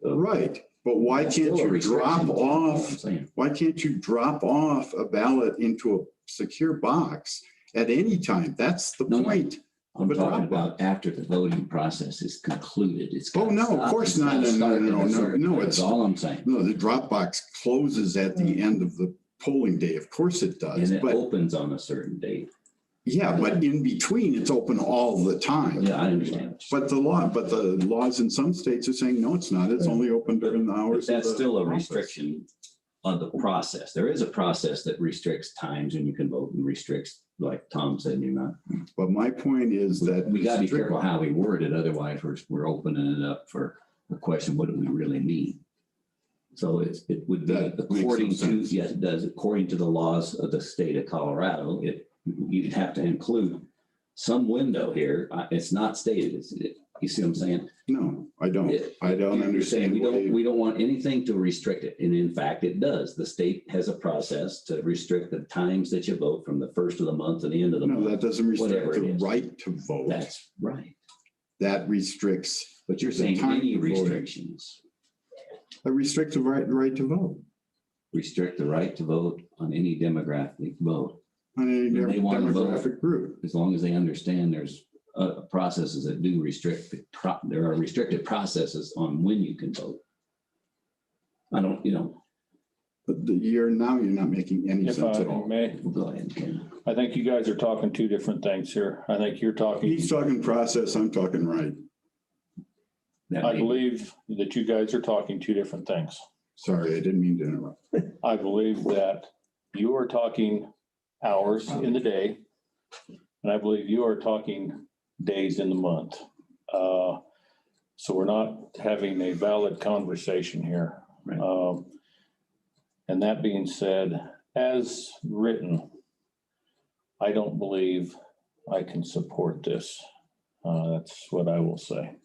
Right, but why That's can't still a you drop restriction, is what I'm off, saying. why can't you drop off a ballot into a secure box at any time? That's the No, no. point. I'm But talking drop about after the voting process is concluded. It's Oh, gotta no, of stop. course It's not. gotta No, no, start no, at a no, certain no, time. it's- That's all I'm saying. No, the drop box closes at the end of the polling day. Of course it And does, it but opens on a certain date. yeah, but in between, it's open all the time. Yeah, I understand. But the laws in some states are saying, no, it's not. It's only open during the But hours. that's of the still a office. restriction on the process. There is a process that restricts times when you can vote and restricts, like Tom said, you're not. But my point is that. We gotta be careful how we word it, otherwise we're opening it up for the question, what do we really mean? So it would be That makes according some to, sense. yes, it does, according to the laws of the state of Colorado, you'd have to include some window here. It's not stated, you see what I'm saying? No, I don't. I don't You're saying understand. we don't want anything to restrict it. And in fact, it does. The state has a process to restrict the times that you vote from the first of the month to the end of the No, month. that doesn't restrict Whatever it the is. right to vote. That's right. That restricts, But you're The saying time any of voting. restrictions, that restricts the right to vote restrict the right to vote on any demographic vote, on any They wanna vote. demographic group. as long as they understand there's processes that do there are restricted processes on when you can vote. I don't, But you're not making any If sense I at all. may, go ahead, Ken. I think you guys are talking two different things here. I think you're talking, He's talking process, I'm talking right. That I may- believe that you guys are talking two different things. Sorry, I didn't mean to interrupt. I believe that you are talking hours in the day, and I believe you are talking days in the month. So we're not having a valid conversation here. Right. And that being said, as written, I don't believe I can support this. That's what I will say.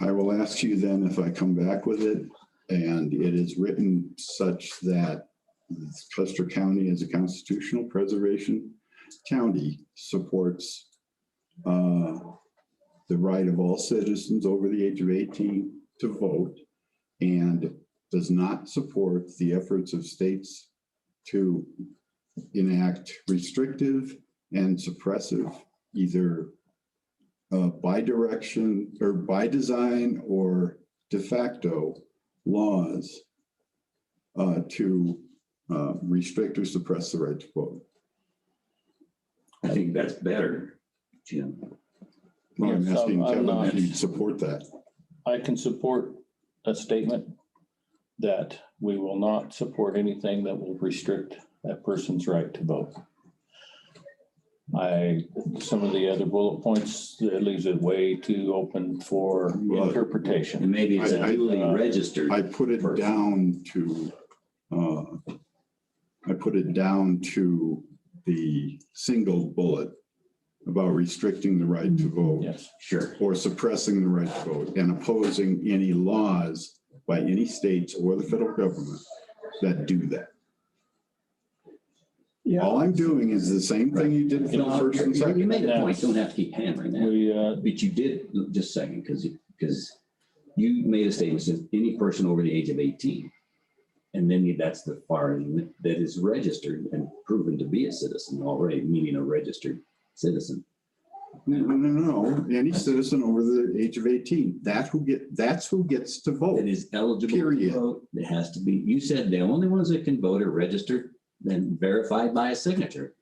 I will ask you then if I come back with it and it is written such that Custer County as a constitutional preservation county supports the right of all citizens over the age of 18 to vote and does not support the efforts of states to enact restrictive and suppressive, either by direction or by design or de facto laws to restrict or suppress the right to vote. I think that's better, Jim. Well, I'm Yes, asking I'm Kevin not- if you'd support that. I can support a statement that we will not support anything that will restrict that person's right to vote. Some of the other bullet points, it leaves it way too open for Well, interpretation. And maybe it's a I- duly registered. I put it down to the single bullet about restricting the right to vote Yes, Sure. or suppressing the right to vote and opposing any laws by any states or the federal government that do that. Yeah, All I'm doing is the same thing you did for the first and You second. made a point. You don't have to keep hammering that. we, But you did, just a second, because you made a statement, that any person over the age of 18. And then that's the far end that is registered and proven to be a citizen already, meaning a registered citizen. No. Any citizen over the age of 18, that's who gets to That vote. is eligible to Period. vote. It has to be, you said the only ones that can vote are registered and verified by a signature.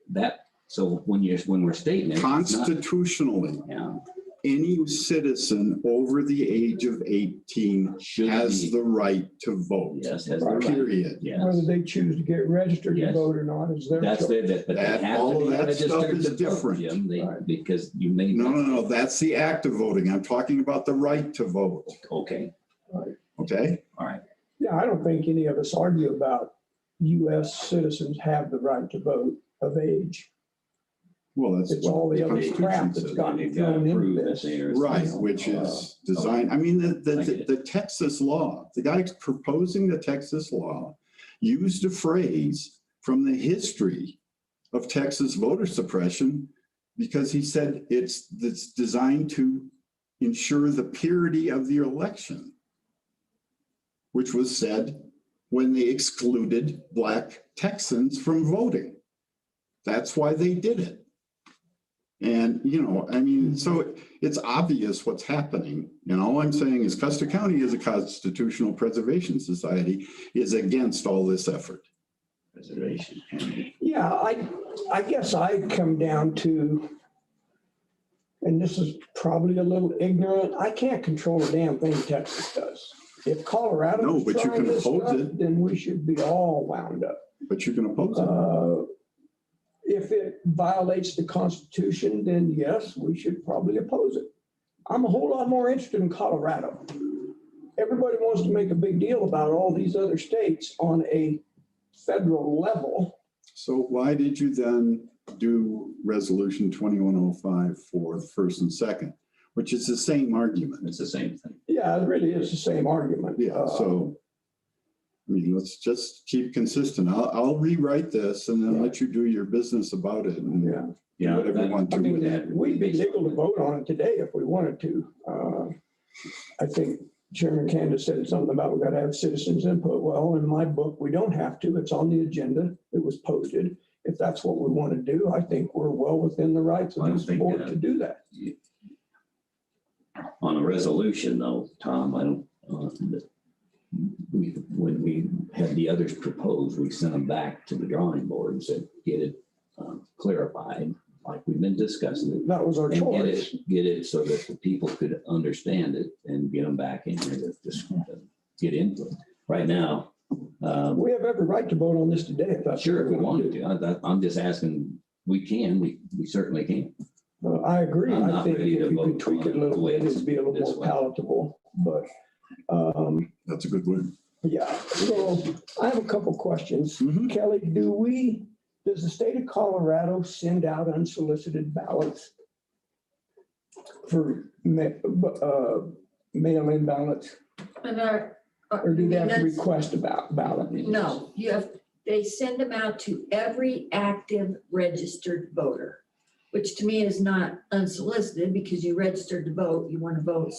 So when we're stating it. it's not- Constitutionally, Yeah, any citizen over the age of 18 should has be, the right to vote. yes, has the right. Period. Yes. whether they choose to get registered to Yes. vote or not is their That's choice. but they That- have all to of be that stuff registered is to vote, different. Jim, Right. because you may. No, that's the act of voting. I'm talking about the right to vote. Okay, Okay? all right. Yeah, I don't think any of us argue about US citizens have the right to vote of age. Well, that's It's all what the the other crap Constitution that's says. gotten They've got to thrown into prove that this. they're. Right, which is designed, I mean, the Texas law, the guy proposing the Texas law used a phrase from the history of Texas voter suppression because he said it's designed to ensure the purity of the election, which was said when they excluded Black Texans from voting. That's why they did it. And, you know, I mean, so it's obvious what's happening. And all I'm saying is Custer County as a constitutional preservation society is against all this effort. Preservation. Yeah, I guess I come down to, and this is probably a little ignorant, I can't control a damn thing Texas does. If Colorado No, is but you trying can this oppose stuff, it. then we should be all wound up. But you can oppose it. If it violates the Constitution, then yes, we should probably oppose it. I'm a whole lot more interested in Colorado. Everybody wants to make a big deal about all these other states on a federal level. So why did you then do resolution 2105 for the first and second, which is the same argument? It's the same thing. Yeah, it really is the same argument. Yeah, so, I mean, let's just keep consistent. I'll rewrite this and then let you do your business about it. And Yeah. Yeah. whatever you want I to do mean, with that. we'd be legal to vote on it today if we wanted to. I think Chairman Candace said something about we got to have citizens input. Well, in my book, we don't have to. It's on the agenda. It was posted. If that's what we want to do, I think we're well within the rights I of don't this think, board to do that. On a resolution though, Tom, I don't, when we had the others proposed, we sent them back to the drawing board and said, get it clarified, like we've been discussing it. That was our And choice. get it so that the people could understand it and get them back in here to just get input. Right now, We have every right to vote on this today if that's. sure, if we what wanted do. to, I'm just asking, we certainly can. I agree. I'm I not think ready if to you could vote tweak it a on little it bit, it'd be a little this more way. palatable, but That's a good word. yeah. So I have a couple questions. Mhm. Kelly, does the state of Colorado send out unsolicited ballots for mail-in ballots? Or do they have to request a ballot? No, they send them out to every active registered voter, which to me is not unsolicited because you registered to vote, you want to vote,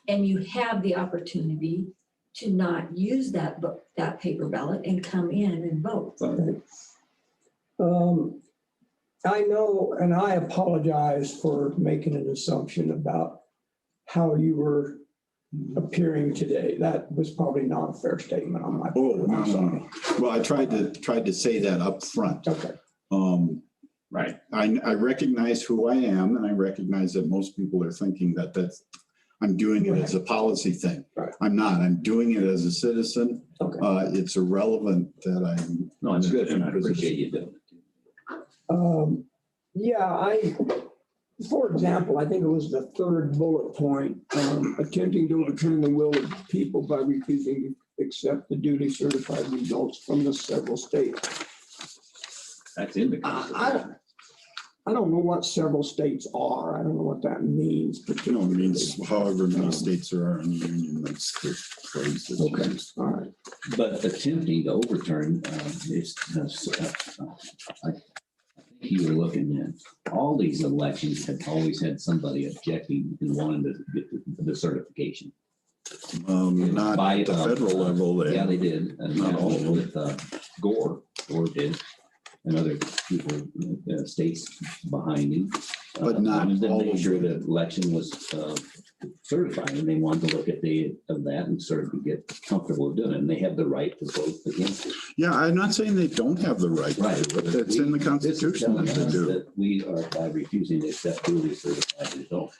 and you have the opportunity to not use that paper ballot and come in and vote. I know, and I apologize for making an assumption about how you were appearing today. That was probably not a fair statement on my part. Oh, I'm sorry. well, I tried to say that up front. Okay. Right. I recognize who I am, and I recognize that most people are thinking that I'm doing it as a policy thing. Right. I'm not. I'm doing it as a citizen. Okay. It's irrelevant that I'm. No, it's good, and I appreciate you doing it. Yeah, for example, I think it was the third bullet point, attempting to overturn the will of the people by refusing to accept the duly certified results from the several states. That's in the Constitution. I don't know what several states are. I don't know what that means. You know, it means however many states there are in the union, that's the phrase that's Okay, used. all right. But attempting to overturn is, I think you were looking at, all these elections have always had somebody objecting and wanting to get the certification. Not By, at the federal level. Yeah, they did. Not all of them. With Gore did, and other people, states behind him. But not wanted to all make of sure them. the election was certified, and they wanted to look at that and sort of get comfortable with doing it, and they have the right to vote against it. Yeah, I'm not saying they don't have the right, but it's in the Constitution that they do. That we are, by refusing to accept duly certified results.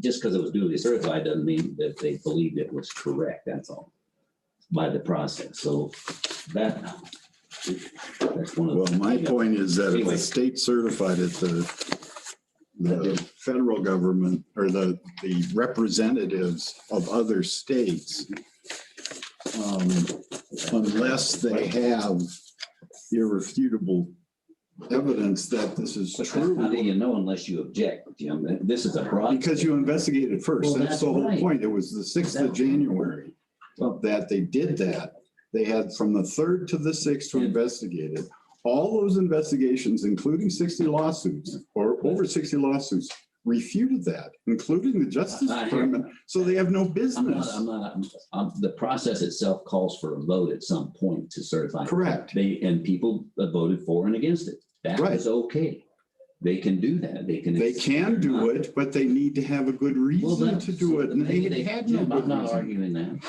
Just because it was duly certified doesn't mean that they believed it was correct, that's all, by the process. So that's one of the. Well, my point is that if Anyway. the state certified it, the federal government or the representatives of other states, unless they have irrefutable evidence that this is But how do true you know unless you object, Jim? This is a broad. because you investigated first. Well, That's the whole right. point. It was the 6th of January that they did that. They had from the 3rd to the 6th to investigate it. All those investigations, including 60 lawsuits or over 60 lawsuits, refuted that, including the Justice Department. So they have no business. The process itself calls for a vote at some point to certify. Correct. And people voted for and against it. That Right. is okay. They can do that. They can do it, but they need to have a good reason to do it. And they had no Jim, I'm good not reason. arguing that.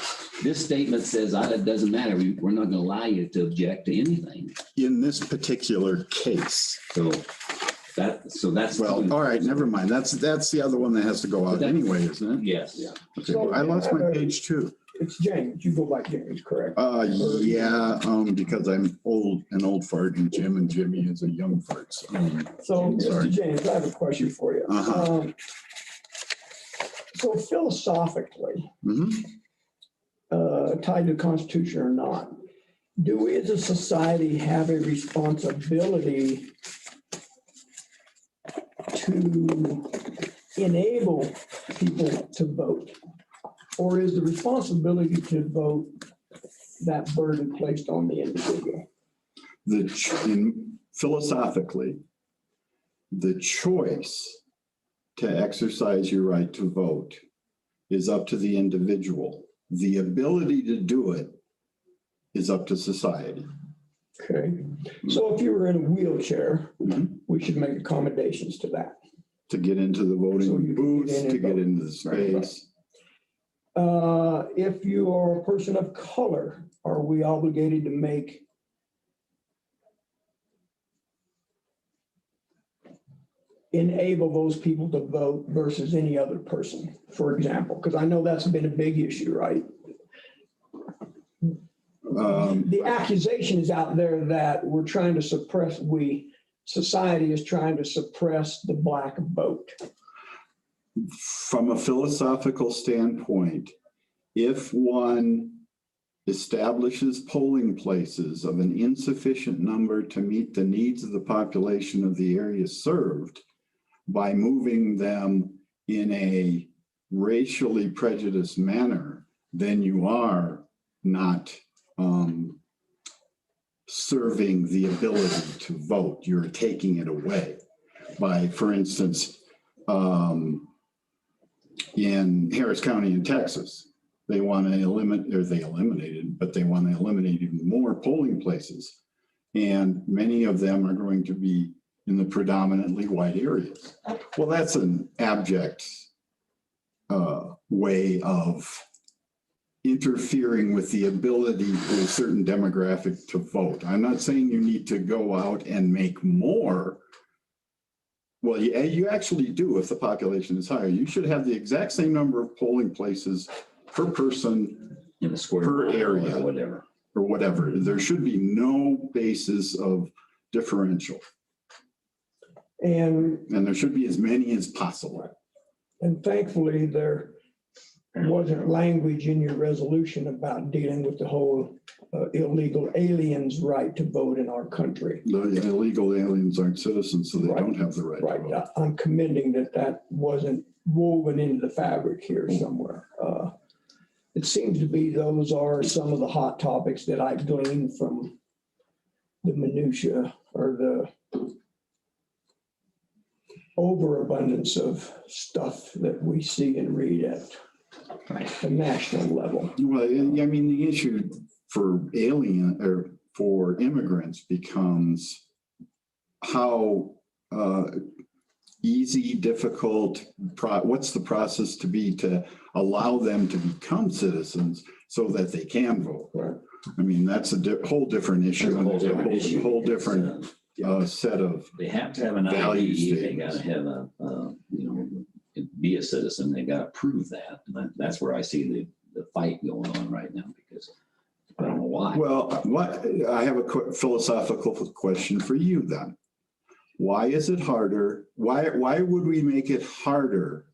This statement says it doesn't matter. We're not gonna allow you to object to anything. In this particular case. So that's. Well, all right, never mind. That's the other one that has to go out anyway, isn't it? Yes. Okay, well, I lost my page 2. It's James. You go by James, correct? Yeah, because I'm an old fart and Jim and Jimmy is a young fart. So, So, Sorry. Mr. James, I have a question for you. Uh-huh. So philosophically, mhm. Tied to the Constitution or not, do we as a society have a responsibility to enable people to vote? Or is the responsibility to vote that burden placed on the individual? Philosophically, the choice to exercise your right to vote is up to the individual. The ability to do it is up to society. Okay, so if you were in a wheelchair, Mhm. we should make accommodations to that. To get into the So you voting can booths, get in to and get vote. into the Right. space. If you are a person of color, are we obligated to enable those people to vote versus any other person, for example? Because I know that's been a big issue, right? The accusation is out there that we're trying to suppress, society is trying to suppress the Black vote. From a philosophical standpoint, if one establishes polling places of an insufficient number to meet the needs of the population of the area served by moving them in a racially prejudiced manner, then you are not serving the ability to vote. You're taking it away by, for instance, in Harris County in Texas, they want to eliminated, but they want to eliminate even more polling places. And many of them are going to be in the predominantly white areas. Well, that's an abject way of interfering with the ability for a certain demographic to vote. I'm not saying you need to go out and make more. Well, you actually do if the population is higher. You should have the exact same number of polling places per person In the square per mile area or whatever. There should be no basis of differential. And there should be as many as possible. And thankfully, there wasn't language in your resolution about dealing with the whole illegal aliens' right to vote in our country. The illegal aliens aren't citizens, so they don't have the right to vote. I'm commending that wasn't woven into the fabric here somewhere. It seems to be those are some of the hot topics that I gleaned from the minutia or the overabundance of stuff that we see and read at the national level. Well, I mean, the issue for for immigrants becomes how easy, difficult, what's the process to be to allow them to become citizens so that they can vote. Right. I mean, that's a whole different issue. That's a whole different issue. Whole different set of They have to have an value ID. They statements. gotta have be a citizen. They gotta prove that. And that's where I see the fight going on right now because I don't know why. Well, I have a philosophical question for you then. Why is it harder? Why would we make it harder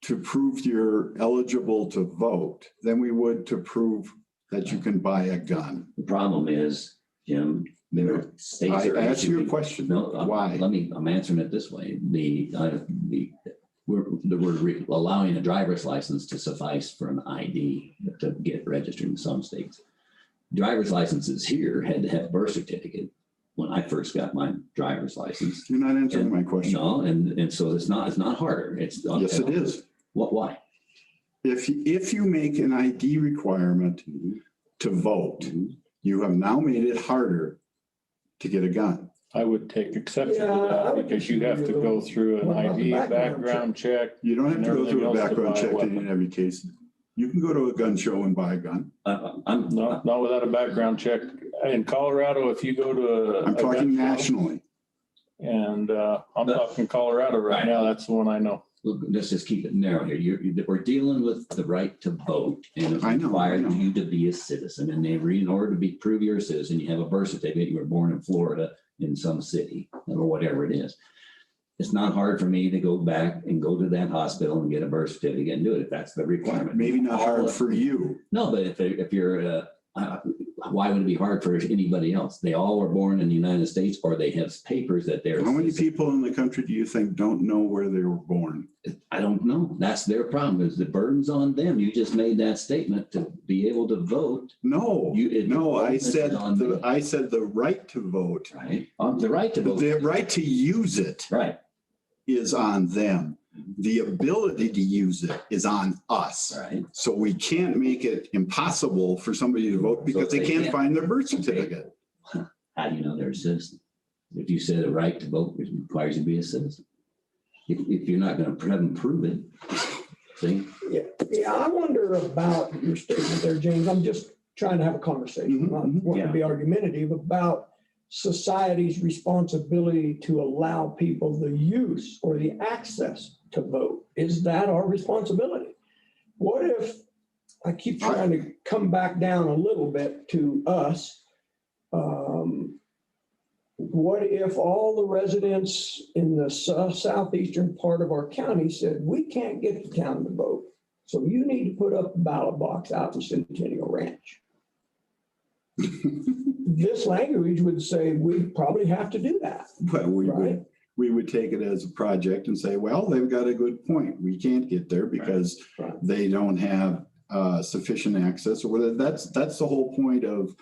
to prove you're eligible to vote than we would to prove that you can buy a gun? The problem is, Jim, There are states I are asked you a issuing- question. No, Why? I'm answering it this way. We're allowing a driver's license to suffice for an ID to get registered in some states. Driver's licenses here had to have birth certificate when I first got my driver's license. You're not answering my question. No, and so it's not harder. It's. Yes, it is. Why? If you make an ID requirement to vote, you have now made it harder to get a gun. I would take exception to Yeah, I that would because you have to go through an What about the ID background background check. You don't have And to go through a everything else to background buy a check weapon. in every case. You can go to a gun show and buy a gun. No, not without a background check. In Colorado, if you go to I'm a gun talking show, nationally. and I'm talking Colorado right now, that's the one I know. Look, let's just keep it narrow here. We're dealing with the right to vote, and it I know. requires you to be a citizen. And in order to prove you're a citizen, you have a birth certificate. You were born in Florida in some city or whatever it is. It's not hard for me to go back and go to that hospital and get a birth certificate and do it if that's the requirement. Maybe not hard for you. No, but if you're, why would it be hard for anybody else? They all were born in the United States, or they have papers that they're. How many people in the country do you think don't know where they were born? I don't know. That's their problem, is the burden's on them. You just made that statement to be able to vote. No, I said the right to vote. Right. The right to vote. The right to use it. Right. Is on them. The ability to use it is on us. Right. So we can't make it impossible for somebody to vote because they can't find their birth certificate. How do you know they're a citizen? If you said the right to vote requires you to be a citizen. If you're not going to have them prove it, see? Yeah, I wonder about your statement there, James. I'm just trying to have a conversation. I'm not wanting to be argumentative about society's responsibility to allow people the use or the access to vote. Is that our responsibility? What if, I keep trying to come back down a little bit to us. What if all the residents in the southeastern part of our county said, we can't get the town to vote, so you need to put up a ballot box out in Centennial Ranch? This language would say we probably have to do that. But we would take it as a project and say, well, they've got a good point. We can't get there because they don't have sufficient access, or whether that's the whole point of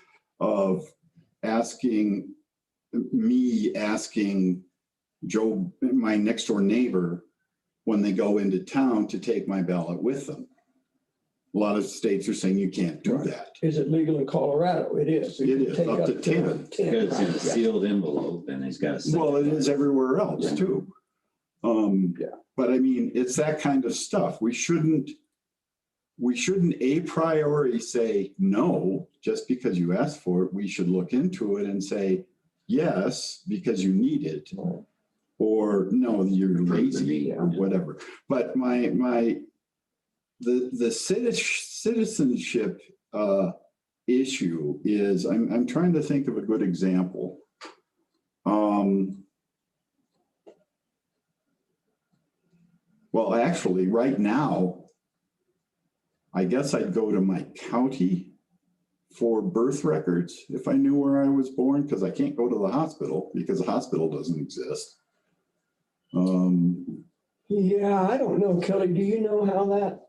asking Joe, my next door neighbor, when they go into town to take my ballot with them. A lot of states are saying you can't do that. Is it legal in Colorado? It is. It is up to 10. Because it's in a sealed envelope and it's got a. Well, it is everywhere else too. But I mean, it's that kind of stuff. We shouldn't a priori say no, just because you asked for it. We should look into it and say, yes, because you need it, or no, you're lazy or whatever. But the citizenship issue is, I'm trying to think of a good example. Well, actually, right now, I guess I'd go to my county for birth records if I knew where I was born, because I can't go to the hospital because the hospital doesn't exist. Yeah, I don't know, Kelly. Do you know how that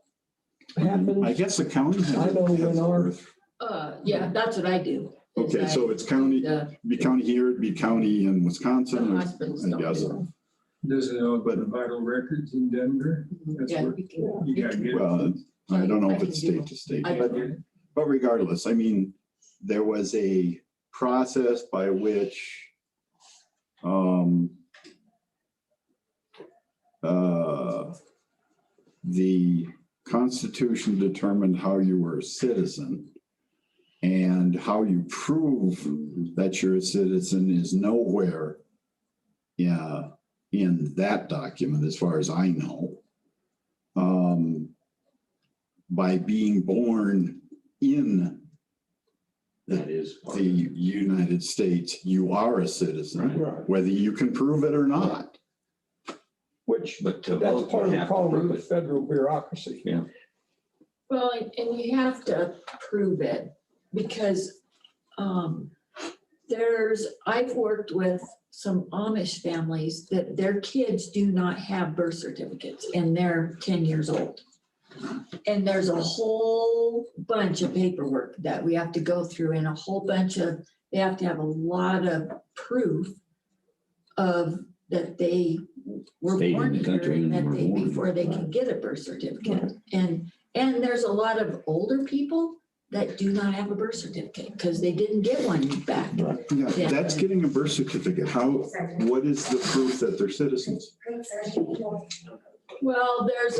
happens? I guess the county has. I know when our. Yeah, that's what I do. Okay, so it's county, be county here, it'd be county in Wisconsin, I guess. Doesn't know about the vital records in Denver. That's Yeah, where you gotta get. Well, I don't know if it's state to state. But regardless, I mean, there was a process by which the Constitution determined how you were a citizen, and how you prove that you're a citizen is nowhere in that document, as far as I know. By being born in the United States, you are a citizen, whether you can prove it or not. Which, that's part of the problem with federal bureaucracy. Yeah. Well, and you have to prove it because I've worked with some Amish families that their kids do not have birth certificates and they're 10 years old. And there's a whole bunch of paperwork that we have to go through and they have to have a lot of proof of that they were Stayed in born the here country and and that were they, born before they can get a birth certificate. And there's a lot of older people that do not have a birth certificate because they didn't get one back. Yeah, that's getting a birth certificate. What is the proof that they're citizens? Well, there's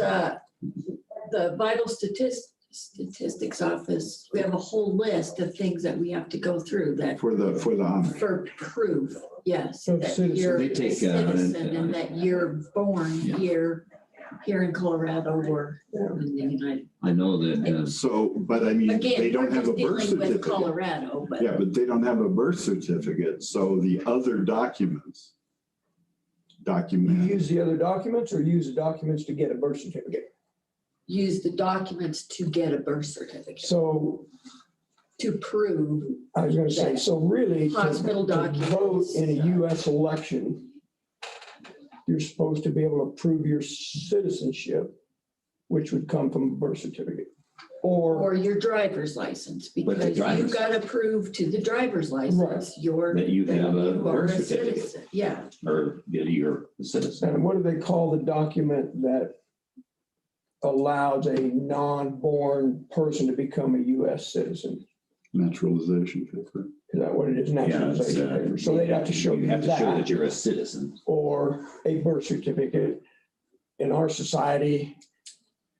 the vital statistics office. We have a whole list of things that we have to go through that For the Amish. for proof, yes, Of that citizen. you're They a take, citizen and that you're born Yeah. here in Colorado or in the United. I know that, So, but I mean, they Again, we're don't have just a birth dealing with certificate. Colorado, but Yeah, but they don't have a birth certificate, so the other documents You document. use the other documents or use the documents to get a birth certificate? use the documents to get a birth certificate, So to prove. I was gonna say, so really Hospital to vote documents. in a US election, you're supposed to be able to prove your citizenship, which would come from a birth certificate. Or, Or your driver's license, But the because driver's- you've got to prove to the driver's license, That you have a are birth certificate. citizen. Yeah, or that you're a citizen. and what do they call the document that allows a non-born person to become a US citizen? Naturalization paper. Is that what it is? Naturalization paper. So they'd have to show you have to show that that you're a citizen. or a birth certificate. In our society,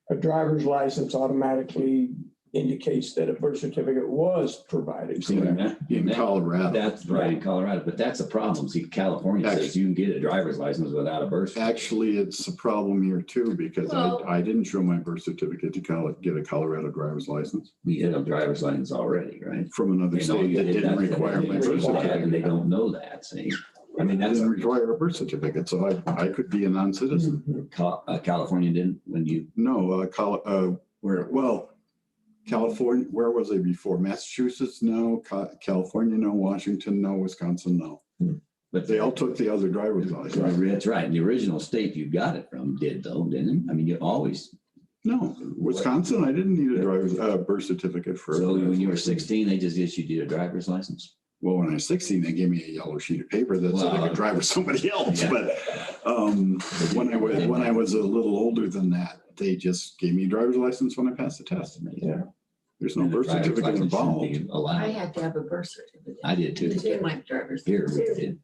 a driver's license automatically indicates that a birth certificate was provided. See, In Colorado. That's right, in Colorado, but that's a problem. See, California says you can get a driver's license without a birth certificate. Actually, it's a problem here too, because Well- I didn't show my birth certificate to get a Colorado driver's license You had a driver's license already, right? from another You know, state you that did didn't that, require my and birth And they certificate. don't know that, see? I mean, That that's, didn't require a birth certificate, so I could be a non-citizen. California didn't, when you, No, California, where was I before? Massachusetts, no. California, no. Washington, no. Wisconsin, no. but They all took the other driver's license. That's right. And the original state you got it from did though, didn't it? I mean, you always, No, Wisconsin, I didn't need a birth certificate for. so when you were 16, they just issued you a driver's license? Well, when I was 16, they gave me a yellow sheet of paper that said I Wow. could drive with somebody else. Yeah. But when I was a little older than that, they just gave me a driver's license when I passed the test. Yeah. There's no And the birth driver's certificate license shouldn't involved. be I allowed. had to have a birth certificate. I did too. To get my driver's. Here, we license. did.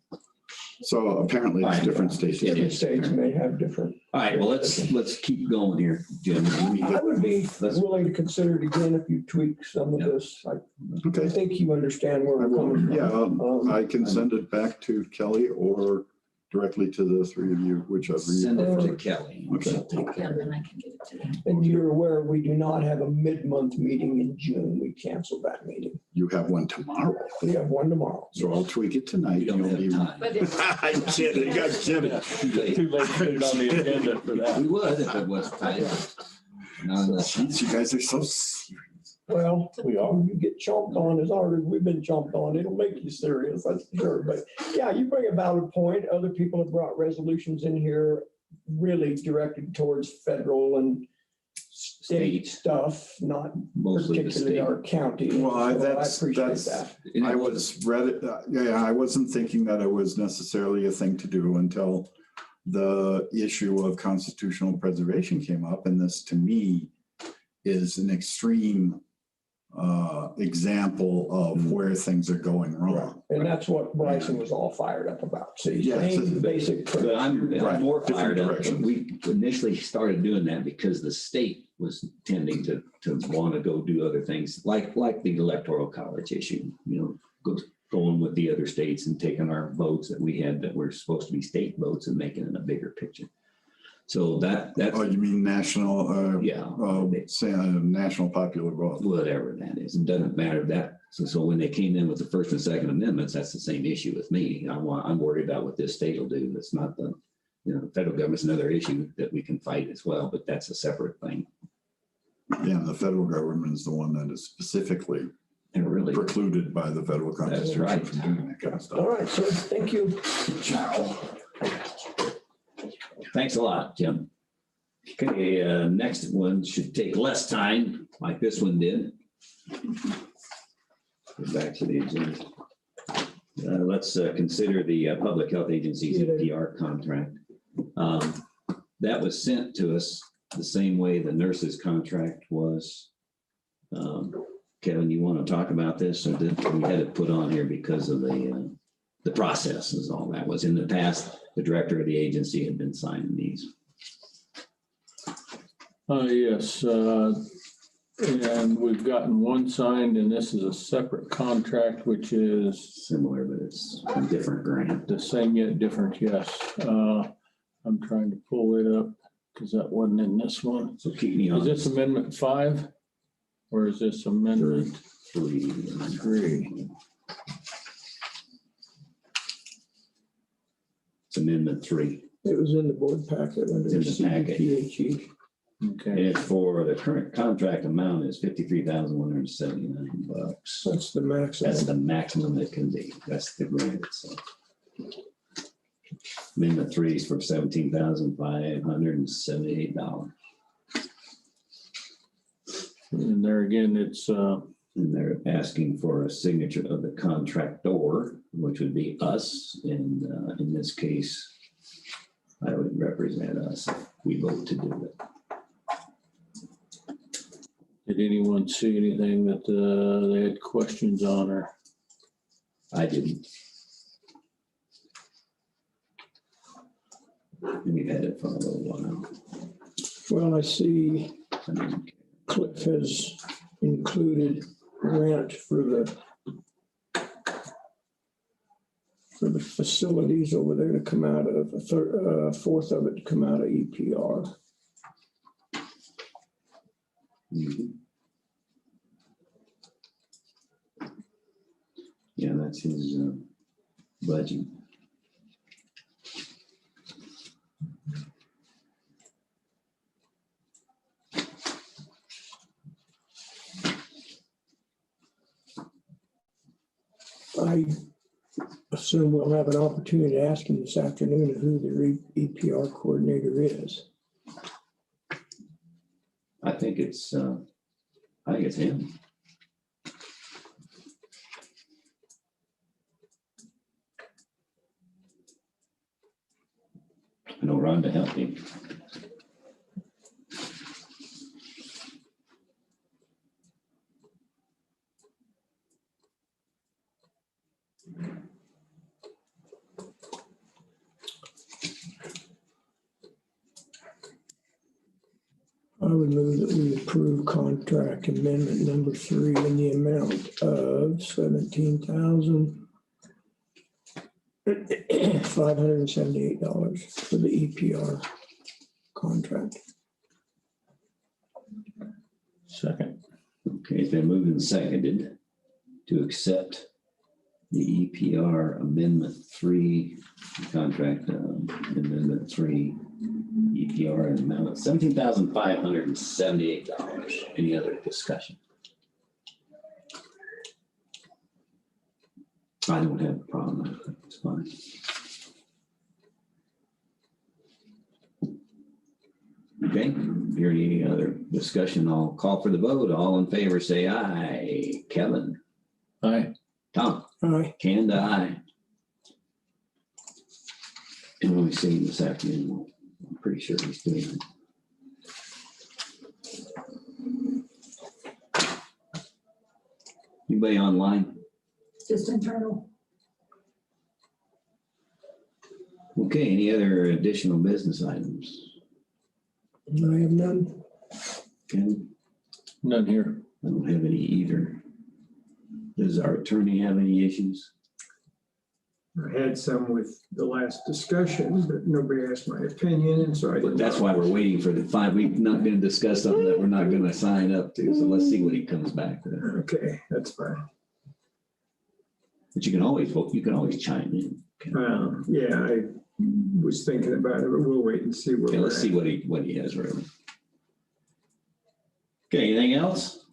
So apparently it's Alright. different states. It Different is. states may have different. All right, well, let's keep going here, Jim. I would be Let's- willing to consider it again if you tweak some of this. I Okay. think you understand where I we're coming will, from. yeah, I can send it back to Kelly or directly to the three of you, whichever. Send you it to prefer. Kelly. Okay. She'll take care Yeah, of it. then I can get it to them. And you're aware, we do not have a mid-month meeting in June. We canceled that meeting. You have one tomorrow, We have one tomorrow. so I'll tweak it tonight. We don't You'll have be- time. But it's, I'm kidding, I'm kidding. Too late to put it on the agenda for that. We would if it was tight. Not enough. Jeez, you guys are so serious. Well, We are. you get chomped on as hard as we've been chomped on, it'll make you serious, that's for sure. But yeah, you bring a valid point. Other people have brought resolutions in here really directed towards federal and state State. stuff, not Mostly the particularly state. our county. Well, So I that's- appreciate that's- that. I was I wasn't thinking that it was necessarily a thing to do until the issue of constitutional preservation came up. And this, to me, is an extreme example of where things are going Right. wrong. And that's what Bryson was all fired up about. See, Yeah, same so- basic. But I'm Right, more different fired up. directions. We initially started doing that because the state was tending to want to go do other things, like the electoral college issue, going with the other states and taking our votes that we had that were supposed to be state votes and making it a bigger picture. So that's, Oh, you mean national, yeah, national popular vote? whatever that is. It doesn't matter that. So when they came in with the First and Second Amendments, that's the same issue with me. I'm worried about what this state will do. It's not the federal government's another issue that we can fight as well, but that's a separate thing. Yeah, and the federal government is the one that is specifically And really, precluded by the federal constitution right. from doing that kind of stuff. All right, sir, thank you. thanks a lot, Jim. Okay, next one should take less time, like this one did. Go back to the agenda. Let's consider the Public Health Agency's EPR contract. That was sent to us the same way the nurse's contract was. Kevin, you want to talk about this, or did we had it put on here because of the process is all that was in the past? The director of the agency had been signing these. Yes, and we've gotten one signed, and this is a separate contract, which is Similar, but it's a different grant. the same yet different, yes. I'm trying to pull it up because that wasn't in this one. So keep me on. Is this amendment 5? Or is this amendment 3? It's amendment 3. It was in the board packet under It's in the packet. CPHE. Okay, And it's for the current contract amount is $53,179. That's the maximum. That's the maximum it can be. That's the grant itself. Amendment 3 is for $17,578. and there again, it's, And they're asking for a signature of the contractor, which would be us. And in this case, I would represent us if we vote to do it. did anyone see anything that they had questions on, or? I didn't. And we've had it for a little while. Well, I see I mean, Cliff has included grant for the facilities over there to come out of a fourth of it to come out of EPR. mhm. Yeah, that's his budget. I assume we'll have an opportunity to ask him this afternoon who the EPR coordinator is. I think it's him. I know Rhonda helped him. I would move that we approve contract amendment number 3 in the amount of $17,578 for the EPR contract. Second. Okay, it's been moved and seconded to accept the EPR Amendment 3 contract, Amendment 3 EPR amount of $17,578. Any other discussion? I don't have a problem. I think it's fine. Okay, hearing any other discussion, I'll call for the vote. All in favor, say aye. Kevin, Aye. Tom, Aye. Kanda, aye. And we'll see him this afternoon. I'm pretty sure he's doing it. Anybody online? Just internal. Okay, any other additional business items? I have none. Ken? None here. I don't have any either. Does our attorney have any issues? I had some with the last discussion, but nobody asked my opinion, and so I But didn't. that's why we're waiting for the 5 week, not gonna discuss something that we're not gonna sign up to, so let's see what he comes back with. Okay, that's fine. But you can always vote, you can always chime in. Yeah, I was thinking about it, but we'll wait and see where Okay, we're let's see at. what he has really. Okay, anything else?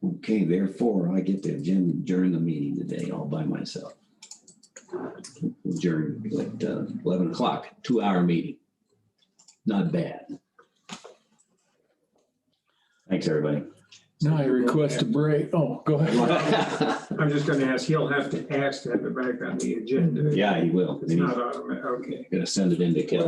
Okay, therefore, I get to adjourn the meeting today all by myself. Adjourn at 11 o'clock, 2-hour meeting. Not bad. Thanks, everybody. Now I request a break. Oh, go ahead. I'm just gonna ask, he'll have to ask to have it back on the agenda. Yeah, he will. It's not automatic, okay. Gonna send it into Kelly.